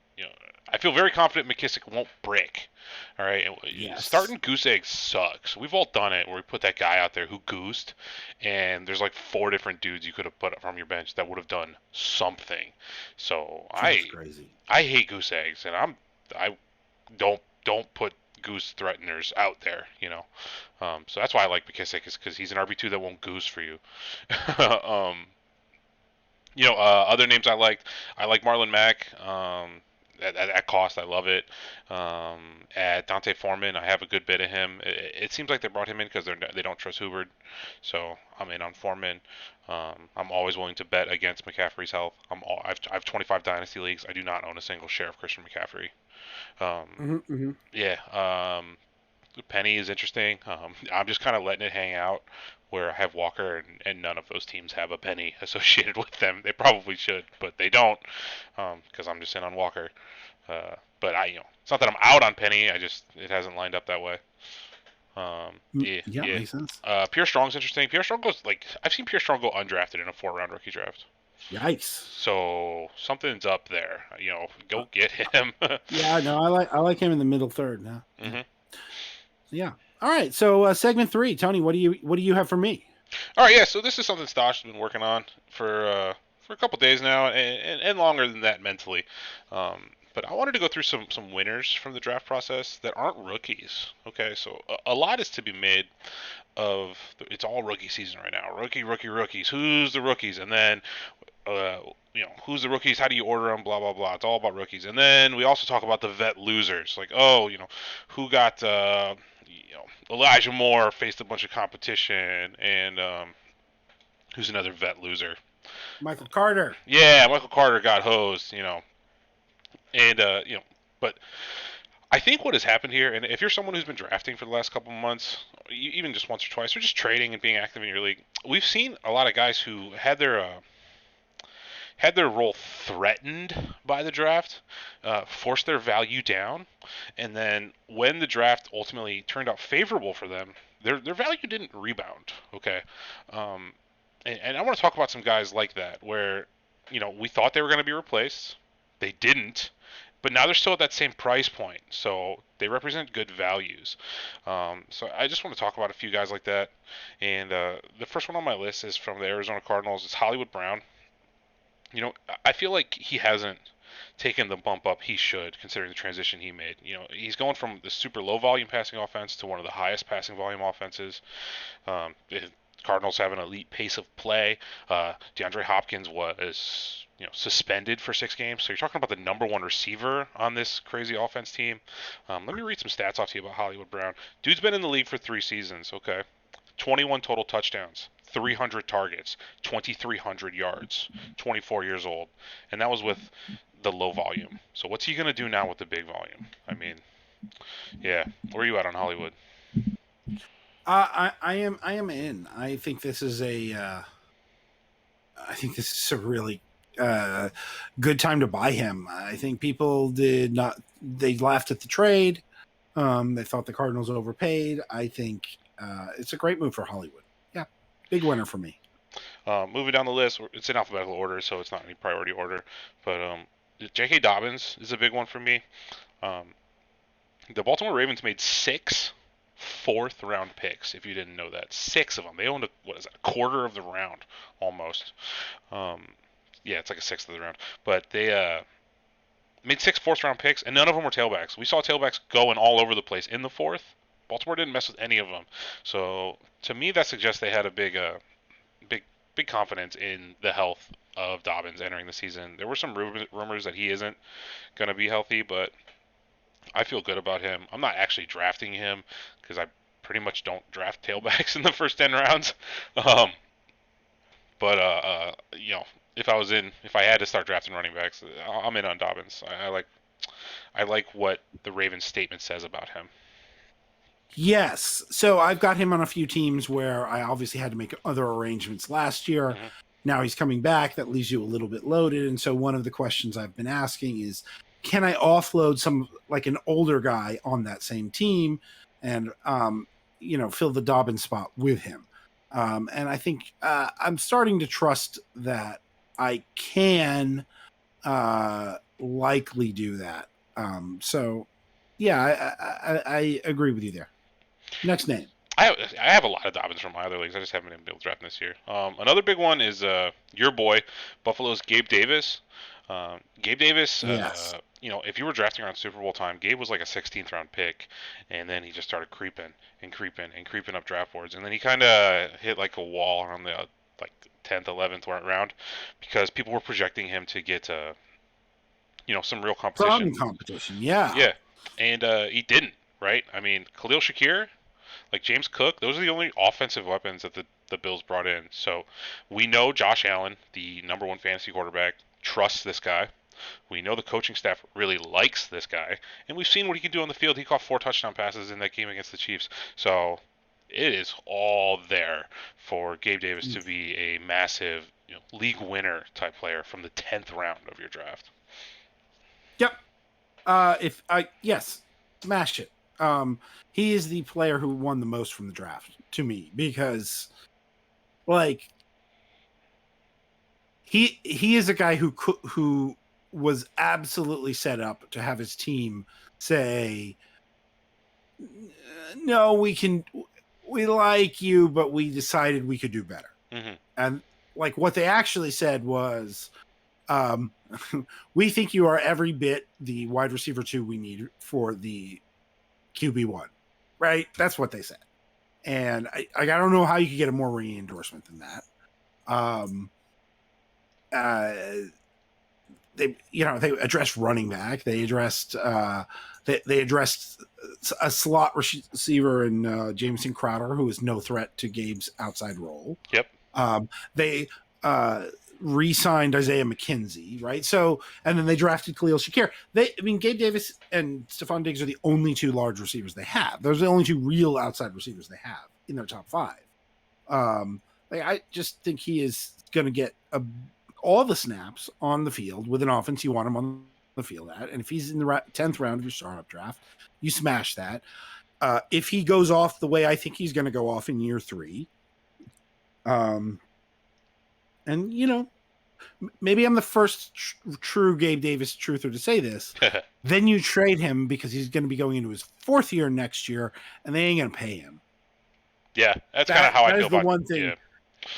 I feel very confident McKissick won't break. All right, Yes. starting goose eggs sucks. We've all done it where we put that guy out there who goosed, and there's like 4 different dudes you could have put up from your bench that would have done something. So That's crazy. I hate goose eggs, and I don't put goose threateners out there. So that's why I like McKissick, is because he's an RB2 that won't goose for you. Other names I like Marlon Mack. At cost, I love it. At Deontay Foreman, I have a good bit of him. It seems like they brought him in because they don't trust Hubbard, so I'm in on Foreman. I'm always willing to bet against McCaffrey's health. I've 25 dynasty leagues. I do not own a single share of Christian McCaffrey. Yeah. Penny is interesting. I'm just kind of letting it hang out where I have Walker, and none of those teams have a Penny associated with them. They probably should, but they don't, because I'm just in on Walker. But it's not that I'm out on Penny. It hasn't lined up that way. Yeah. Makes sense. Pierre Strong's interesting. Pierre Strong goes I've seen Pierre Strong go undrafted in a 4-round rookie draft. Yikes. So something's up there. Go get him. Yeah, no, I like him in the middle third now. Mm-hmm. Yeah. All right. So segment 3, Tony, what do you have for me? All right, yeah. So this is something Stosh has been working on for a couple days now, and longer than that mentally. But I wanted to go through some winners from the draft process that aren't rookies. Okay, so a lot is to be made of. It's all rookie season right now. Rookies. Who's the rookies? And then who's the rookies? How do you order them? Blah blah blah. It's all about rookies. And then we also talk about the vet losers, like who got Elijah Moore faced a bunch of competition, and who's another vet loser? Michael Carter. Yeah, Michael Carter got hosed, and but I think what has happened here, and if you're someone who's been drafting for the last couple of months, even just once or twice, or just trading and being active in your league, we've seen a lot of guys who had their role threatened by the draft, force their value down, and then when the draft ultimately turned out favorable for them, their value didn't rebound. Okay, and I want to talk about some guys like that where we thought they were going to be replaced, they didn't, but now they're still at that same price point, so they represent good values. So I just want to talk about a few guys like that, and the first one on my list is from the Arizona Cardinals. It's Hollywood Brown. I feel like he hasn't taken the bump up he should, considering the transition he made. He's going from the super low volume passing offense to one of the highest passing volume offenses. The Cardinals have an elite pace of play. DeAndre Hopkins was suspended for 6 games, so you're talking about the number 1 receiver on this crazy offense team. Let me read some stats off to you about Hollywood Brown. Dude's been in the league for 3 seasons. Okay, 21 total touchdowns, 300 targets, 2,300 yards, 24 years old, and that was with the low volume. So what's he gonna do now with the big volume? I mean, yeah, where are you at on Hollywood? I am in. I think this is a really good time to buy him. I think people they laughed at the trade. They thought the Cardinals overpaid. I think it's a great move for Hollywood. Yeah, big winner for me. Moving down the list, it's in alphabetical order, so it's not any priority order. But J.K. Dobbins is a big one for me. The Baltimore Ravens made 6 fourth-round picks, if you didn't know that. 6 of them. They owned a quarter of the round, almost. Yeah, it's like a sixth of the round. But they made 6 fourth-round picks, and none of them were tailbacks. We saw tailbacks going all over the place in the fourth. Baltimore didn't mess with any of them. So, to me, that suggests they had a big confidence in the health of Dobbins entering the season. There were some rumors that he isn't going to be healthy, but I feel good about him. I'm not actually drafting him because I pretty much don't draft tailbacks in the first 10 rounds. But if I had to start drafting running backs, I'm in on Dobbins. I like what the Ravens statement says about him. Yes. So I've got him on a few teams where I obviously had to make other arrangements last year. Mm-hmm. Now he's coming back. That leaves you a little bit loaded. And so one of the questions I've been asking is, can I offload like an older guy on that same team and, fill the Dobbins spot with him? And I think I'm starting to trust that I can likely do that. So, yeah, I agree with you there. Next name. I have a lot of Dobbins from my other leagues. I just haven't been able to draft this year. Another big one is your boy, Buffalo's Gabe Davis. Gabe Davis, yes. If you were drafting around Super Bowl time, Gabe was like a 16th round pick, and then he just started creeping up draft boards, and then he kind of hit like a wall around the 10th, 11th round because people were projecting him to get some real competition. Competition, yeah. Yeah, and he didn't, right? I mean, Khalil Shakir, like James Cook, those are the only offensive weapons that the Bills brought in. So we know Josh Allen, the number 1 fantasy quarterback, trusts this guy. We know the coaching staff really likes this guy, and we've seen what he can do on the field. He caught 4 touchdown passes in that game against the Chiefs. So it is all there for Gabe Davis to be a massive league winner type player from the 10th round of your draft. Yep. Yes, smash it. He is the player who won the most from the draft to me because, like, he is a guy who was absolutely set up to have his team say, no, we like you, but we decided we could do better. Mm-hmm. And like what they actually said was, we think you are every bit the wide receiver 2 we need for the QB1, right? That's what they said. And I don't know how you could get a more ringing endorsement than that. They addressed running back. They addressed they addressed a slot receiver in Jamison Crowder, who is no threat to Gabe's outside role. Yep. They re-signed Isaiah McKenzie, right? So, and then they drafted Khalil Shakir. Gabe Davis and Stephon Diggs are the only 2 large receivers they have. Those are the only 2 real outside receivers they have in their top 5. I just think he is going to get all the snaps on the field with an offense you want him on the field at. And if he's in the 10th round of your startup draft, you smash that. If he goes off the way I think he's going to go off in year 3, and maybe I'm the first true Gabe Davis truther to say this. Then you trade him because he's going to be going into his 4th year next year, and they ain't going to pay him. Yeah, that's kind of how I feel about one thing.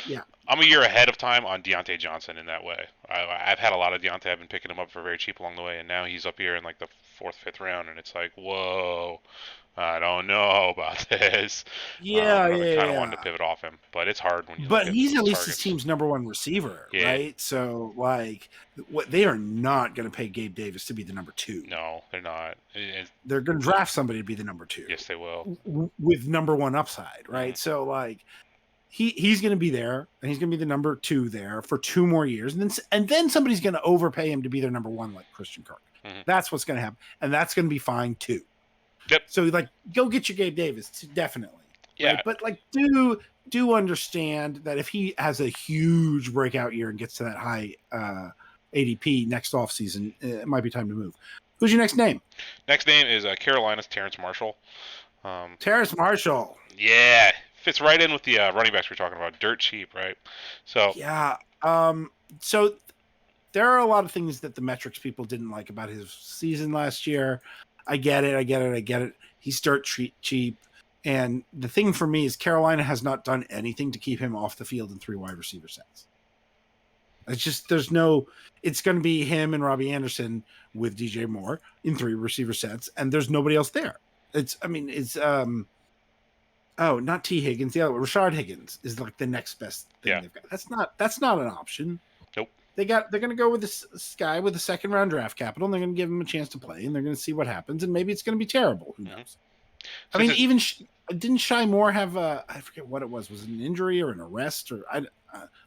Yeah, I'm a year ahead of time on Deontay Johnson in that way. I've had a lot of Deontay. I've been picking him up for very cheap along the way, and now he's up here in like the fourth, fifth round, and it's like, whoa, I don't know about this. Yeah, And I've been yeah, kind of wanting to yeah. pivot off him, but it's hard when you look But at he's those at least his targets. team's number one receiver, Yeah, right? So like, what they are not going to pay Gabe Davis to be the number two. no, they're not. They're going to draft somebody to be the number two Yes, they will. with number one upside, Hmm. right? So like, he's going to be there, and he's going to be the number two there for 2 more years, and then somebody's going to overpay him to be their number one, like Christian Kirk. Hmm. That's what's going to happen, and that's going to be fine too. Yep. So like, go get your Gabe Davis, definitely. Yeah. Right? But like, do understand that if he has a huge breakout year and gets to that high ADP next offseason, it might be time to move. Who's your next name? Next name is Carolina's Terrace Marshall. Terrace Marshall. Yeah, fits right in with the running backs we're talking about. Dirt cheap, right? So Yeah. So there are a lot of things that the metrics people didn't like about his season last year. I get it. He's dirt cheap. And the thing for me is Carolina has not done anything to keep him off the field in 3 wide receiver sets. It's just, it's going to be him and Robbie Anderson with DJ Moore in 3 receiver sets, and there's nobody else there. Not T. Higgins. The other one, Rashaad Higgins is like the next best thing they've got. That's not an option. Nope. They're going to go with this guy with a 2nd round draft capital, and they're going to give him a chance to play, and they're going to see what happens, and maybe it's going to be terrible. Who knows? I mean, even didn't Shy Moore have I forget what it was. Was it an injury or an arrest? Or I don't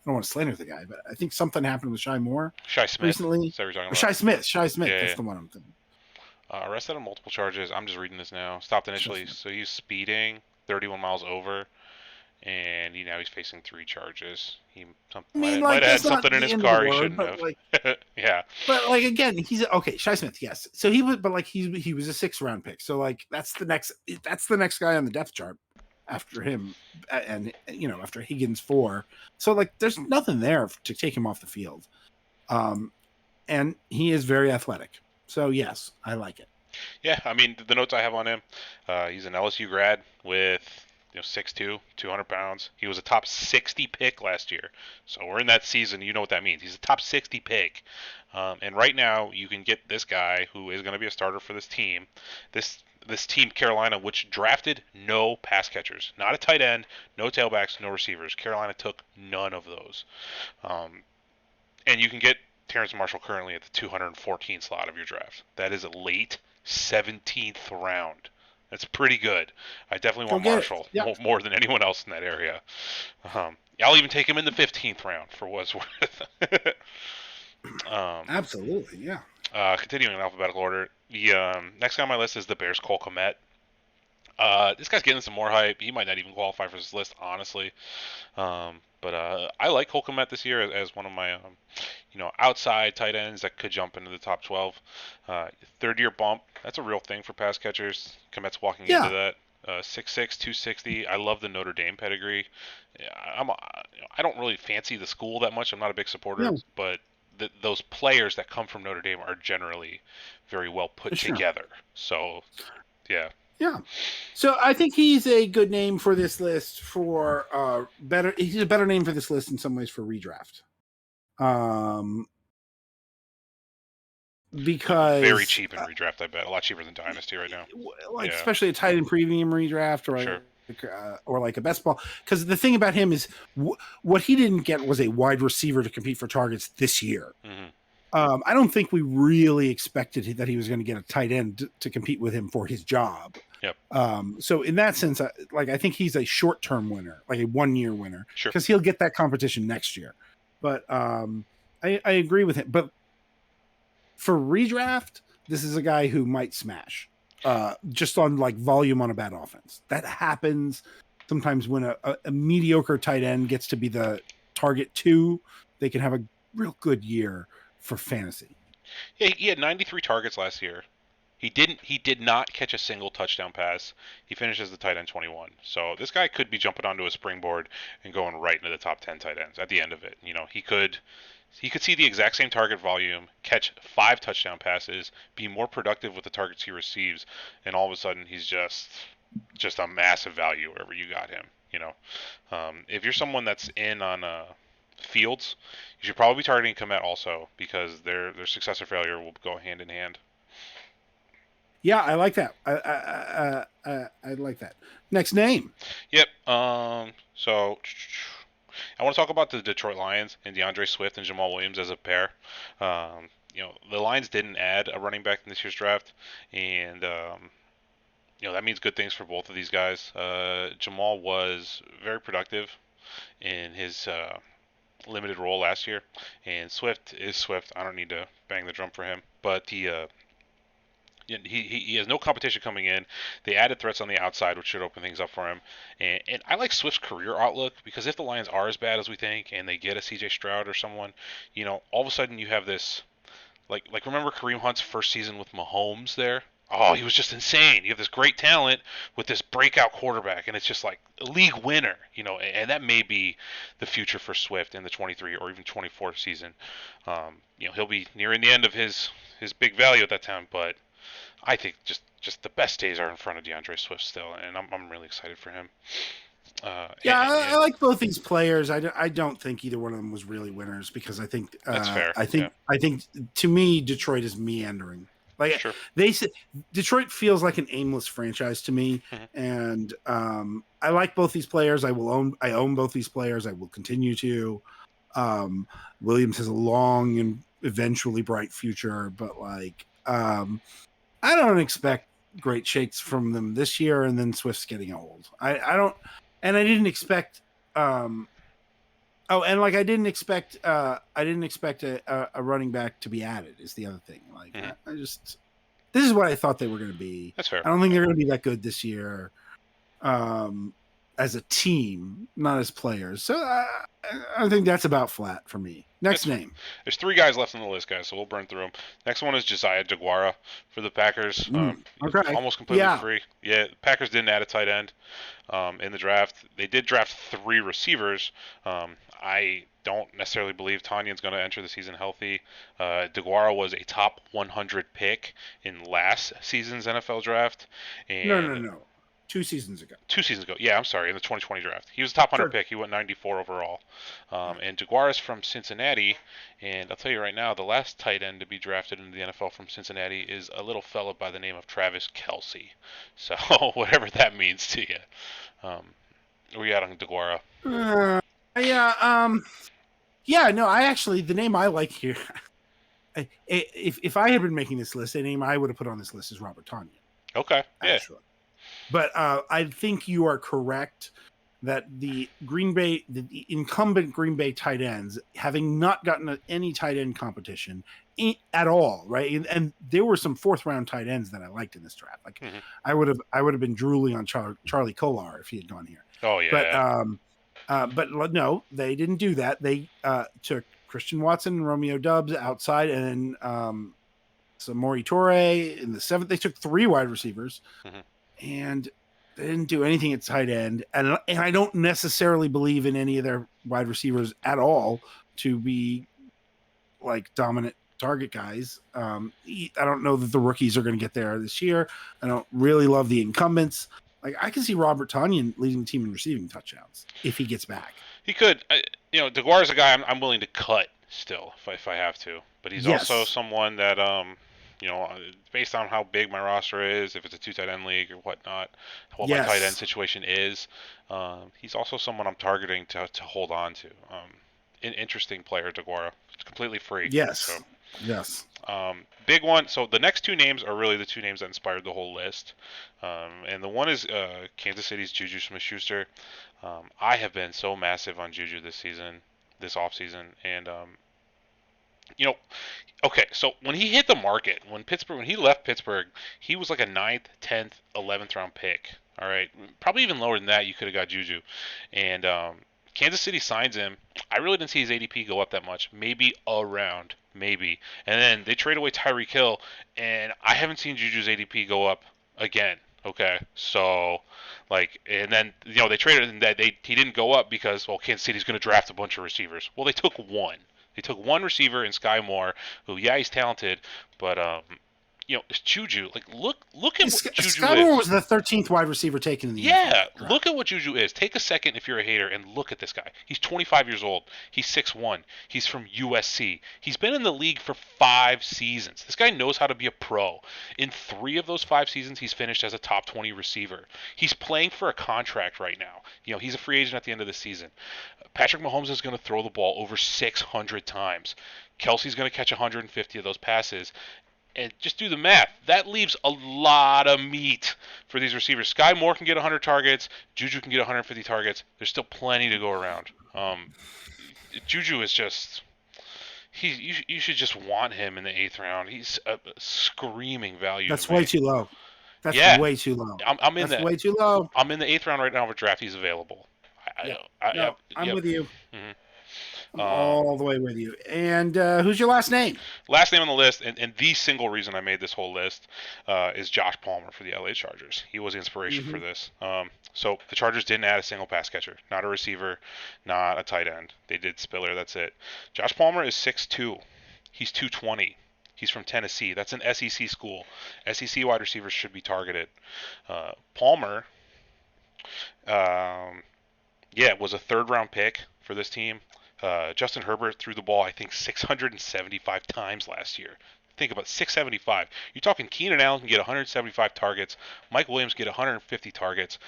want to slander the guy, but I think something happened with Shy Moore. Shy Smith recently. Is that what you're talking about? Shy Smith. Yeah, that's the one I'm thinking. Arrested on multiple charges. I'm just reading this now. Stopped initially, so he's speeding 31 miles over, and now he's facing 3 charges. He might have had something in his car he shouldn't have. Like, yeah. But like again, he's okay. Shy Smith, yes. So he was, but like he was a 6th round pick. So like that's the next guy on the depth chart after him, and after Higgins 4. So like there's nothing there to take him off the field. And he is very athletic. So yes, I like it. Yeah, I mean the notes I have on him, he's an LSU grad with 6'2", 200 pounds. He was a top 60 pick last year. So we're in that season. You know what that means. He's a top 60 pick. And right now you can get this guy who is going to be a starter for this team. This team, Carolina, which drafted no pass catchers. Not a tight end, no tailbacks, no receivers. Carolina took none of those. And you can get Terrace Marshall currently at the 214 slot of your draft. That is a late 17th round. That's pretty good. I definitely want Marshall more than anyone else in that area. I'll even take him in the 15th round for what's worth. Absolutely, yeah. Continuing in alphabetical order, the next guy on my list is the Bears' Cole Kmet. This guy's getting some more hype. He might not even qualify for this list, honestly. But I like Cole Kmet this year as one of my outside tight ends that could jump into the top 12. 3rd-year bump. That's a real thing for pass catchers. Kmet's walking into that. 6'6", 260. I love the Notre Dame pedigree. I don't really fancy the school that much. I'm not a big supporter, but those players that come from Notre Dame are generally very well put together. So, yeah. Yeah. So I think he's a good name for this list for he's a better name for this list in some ways for redraft. Because very cheap in redraft, I bet. A lot cheaper than Dynasty right now. Especially a tight end premium redraft or like a best ball. Because the thing about him is what he didn't get was a wide receiver to compete for targets this year. Mm-hmm. I don't think we really expected that he was going to get a tight end to compete with him for his job. Yep. So in that sense, I think he's a short-term winner, like a 1-year winner, because Sure. he'll get that competition next year. But I agree with him. But for redraft, this is a guy who might smash just on like volume on a bad offense. That happens sometimes when a mediocre tight end gets to be the target 2. They can have a real good year for fantasy. Yeah, he had 93 targets last year. He did not catch a single touchdown pass. He finished as the tight end 21. So this guy could be jumping onto a springboard and going right into the top 10 tight ends at the end of it. He could see the exact same target volume, catch 5 touchdown passes, be more productive with the targets he receives, and all of a sudden he's just a massive value wherever you got him. If you're someone that's in on Fields, you should probably be targeting Komet also because their success or failure will go hand in hand. Yeah, I like that. I like that. Next name. Yep. So I want to talk about the Detroit Lions and DeAndre Swift and Jamal Williams as a pair. The Lions didn't add a running back in this year's draft, and that means good things for both of these guys. Jamal was very productive in his limited role last year, and Swift is Swift. I don't need to bang the drum for him, but he has no competition coming in. They added threats on the outside, which should open things up for him. And I like Swift's career outlook because if the Lions are as bad as we think, and they get a C.J. Stroud or someone, all of a sudden you have this like remember Kareem Hunt's first season with Mahomes there? Oh, he was just insane. You have this great talent with this breakout quarterback, and it's just like a league winner, and that may be the future for Swift in the 23 or even 24 season. He'll be nearing the end of his big value at that time, but I think just the best days are in front of DeAndre Swift still, and I'm really excited for him. I like both these players. I don't think either one of them was really winners because I think that's fair. I think to me Detroit is meandering. Like sure. they said, Detroit feels like an aimless franchise to me, and I like both these players. I own both these players. I will continue to. Williams has a long and eventually bright future, but I don't expect great shakes from them this year, and then Swift's getting old. I don't, and I didn't expect. I didn't expect a running back to be added. Is the other thing. This is what I thought they were going to be. That's fair. I don't think they're going to be that good this year, as a team, not as players. So I think that's about flat for me. Next name. There's 3 guys left on the list, guys, so we'll burn through them. Next one is Josiah DeGuara for the Packers. Okay. Almost completely free. Yeah, the Packers didn't add a tight end in the draft. They did draft 3 receivers. I don't necessarily believe Tonyan's going to enter the season healthy. DeGuara was a top 100 pick in last season's NFL draft. And No. 2 seasons ago. 2 seasons ago. Yeah, I'm sorry, in the 2020 draft. He was a top 100 pick. He went 94 overall. And DeGuara's from Cincinnati. And I'll tell you right now, the last tight end to be drafted into the NFL from Cincinnati is a little fella by the name of Travis Kelce. So whatever that means to you. Where you at on DeGuara? I actually, the name I like here, if I had been making this list, the name I would have put on this list is Robert Tonyan. Okay, yeah. Actually. But I think you are correct that the incumbent Green Bay tight ends, having not gotten any tight end competition at all, right? And there were some 4th round tight ends that I liked in this draft. I would have been drooling on Charlie Kolar if he had gone here. Oh yeah. But no, they didn't do that. They took Christian Watson and Romeo Doubs outside, and then Samori Toure in the 7th. They took 3 wide receivers. And they didn't do anything at tight end. And I don't necessarily believe in any of their wide receivers at all to be like dominant target guys. I don't know that the rookies are going to get there this year. I don't really love the incumbents. I can see Robert Tonyan leading the team in receiving touchdowns if he gets back. He could. DeGuara's a guy I'm willing to cut still if I have to. But he's also someone that based on how big my roster is, if it's a 2 tight end league or whatnot, what my tight end situation is, he's also someone I'm targeting to hold on to. An interesting player, DeGuara. It's completely free. Yes. Big one. So the next 2 names are really the 2 names that inspired the whole list. And the one is Kansas City's Juju Smith-Schuster. I have been so massive on Juju this offseason, and okay, so when he hit the market, when he left Pittsburgh, he was like a 9th, 10th, 11th round pick. All right, probably even lower than that. You could have got Juju, and Kansas City signs him. I really didn't see his ADP go up that much, maybe a round, maybe. And then they trade away Tyreek Hill, and I haven't seen Juju's ADP go up again. Okay, so and then they traded and he didn't go up because Kansas City's going to draft a bunch of receivers. Well, they took one. They took one receiver in Sky Moore, who he's talented, but Juju. Like, look at what Juju Sky is. was the 13th wide receiver taken in the NFL Yeah, draft. look at what Juju is. Take a second if you're a hater and look at this guy. He's 25 years old. He's 6'1". He's from USC. He's been in the league for 5 seasons. This guy knows how to be a pro. In 3 of those 5 seasons, he's finished as a top 20 receiver. He's playing for a contract right now. He's a free agent at the end of the season. Patrick Mahomes is going to throw the ball over 600 times. Kelsey's going to catch 150 of those passes. And just do the math. That leaves a lot of meat for these receivers. Sky Moore can get 100 targets. Juju can get 150 targets. There's still plenty to go around. Juju is just you should just want him in the 8th round. He's a screaming value. That's to way me. too low. That's Yeah, way too low. I'm in That's the way too low. I'm in the 8th round right now for draft. He's available. Yeah. Yep. I'm with you. Mhm. I'm all the way with you. And who's your last name? Last name on the list, and the single reason I made this whole list is Josh Palmer for the LA Chargers. He was the inspiration for this. So the Chargers didn't add a single pass catcher, not a receiver, not a tight end. They did Spiller, that's it. Josh Palmer is 6'2". He's 220. He's from Tennessee. That's an SEC school. SEC wide receivers should be targeted. Palmer, was a 3rd-round pick for this team. Justin Herbert threw the ball, I think, 675 times last year. Think about 675. You're talking Keenan Allen can get 175 targets. Mike Williams get 150 targets.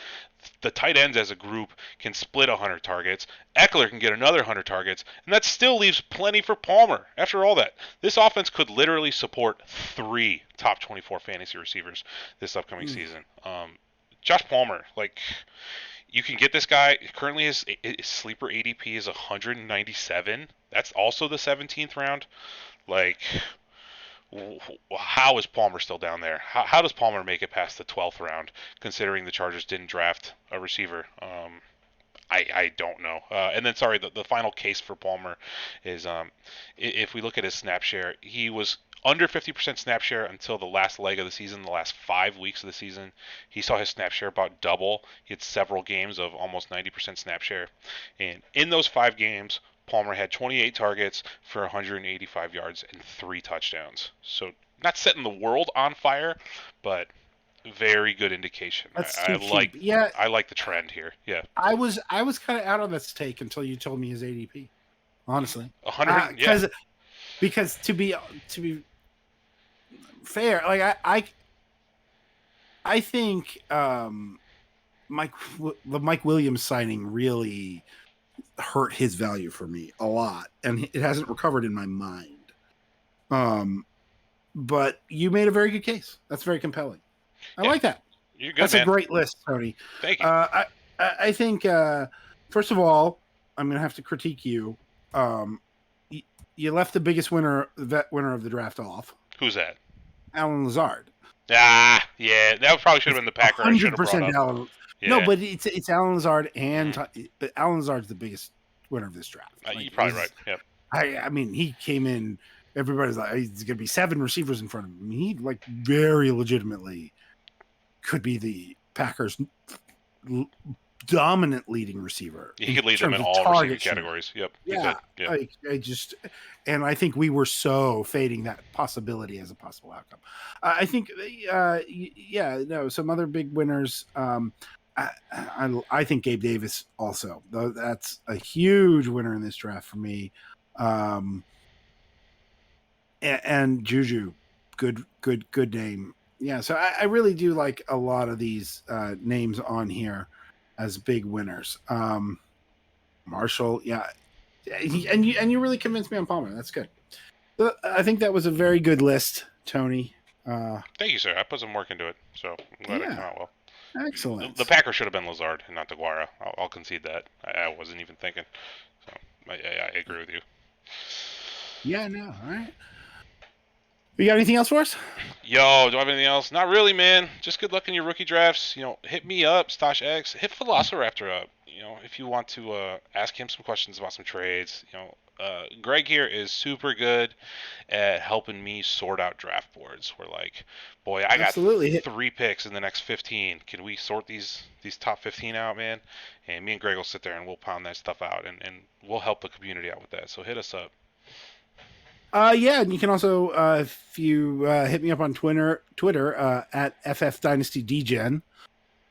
The tight ends as a group can split 100 targets. Eckler can get another 100 targets. And that still leaves plenty for Palmer. After all that, this offense could literally support 3 top 24 fantasy receivers this upcoming season. Josh Palmer, you can get this guy. Currently, his sleeper ADP is 197. That's also the 17th round. How is Palmer still down there? How does Palmer make it past the 12th round, considering the Chargers didn't draft a receiver? I don't know. And then, sorry, the final case for Palmer is if we look at his snap share, he was under 50% snap share until the last leg of the season, the last 5 weeks of the season. He saw his snap share about double. He had several games of almost 90% snap share. And in those 5 games, Palmer had 28 targets for 185 yards and 3 touchdowns. So not setting the world on fire, but very good indication. I like the trend here. Yeah. I was kind of out on this take until you told me his ADP. Honestly, 100. Because to be fair, I think the Mike Williams signing really hurt his value for me a lot, and it hasn't recovered in my mind. But you made a very good case. That's very compelling. I like that. You're good, That's man. a great list, Tony. Thank you. I think first of all, I'm going to have to critique you. You left the biggest winner of the draft off. Who's that? Allen Lazard. Yeah, that probably should have been the Packer. 100% Allen. Yeah. No, but it's Allen Lazard, and but Allen Lazard's the biggest winner of this draft. You're probably right. Yep. I mean, he came in. Everybody's like, he's going to be 7 receivers in front of him. He very legitimately could be the Packers' dominant leading receiver. He could lead them in all receiving categories. Yep. Yeah. And I think we were so fading that possibility as a possible outcome. I think, some other big winners. I think Gabe Davis also. That's a huge winner in this draft for me. And Juju, good name. Yeah, so I really do like a lot of these names on here as big winners. Marshall, yeah, and you really convinced me on Palmer. That's good. I think that was a very good list, Tony. Thank you, sir. I put some work into it, so I'm glad it came out well. Excellent. The Packer should have been Lazard and not DeGuara. I'll concede that. I wasn't even thinking. So I agree with you. Yeah, no, all right. You got anything else for us? Yo, do I have anything else? Not really, man. Just good luck in your rookie drafts. Hit me up, Stash X. Hit Velociraptor up. If you want to ask him some questions about some trades. Greg here is super good at helping me sort out draft boards. We're like, boy, I got 3 picks in the next 15. Can we sort these top 15 out, man? And me and Greg will sit there and we'll pound that stuff out, and we'll help the community out with that. So hit us up. Yeah, and you can also if you hit me up on Twitter at FF Dynasty DGen.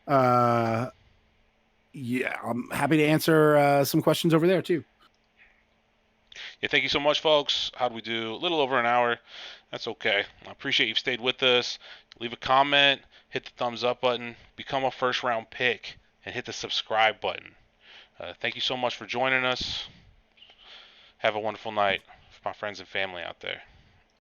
Uh, yeah, I'm happy to answer some questions over there too. Yeah, thank you so much, folks. How'd we do? A little over an hour. That's okay. I appreciate you've stayed with us. Leave a comment, hit the thumbs up button, become a first round pick, and hit the subscribe button. Thank you so much for joining us. Have a wonderful night for my friends and family out there.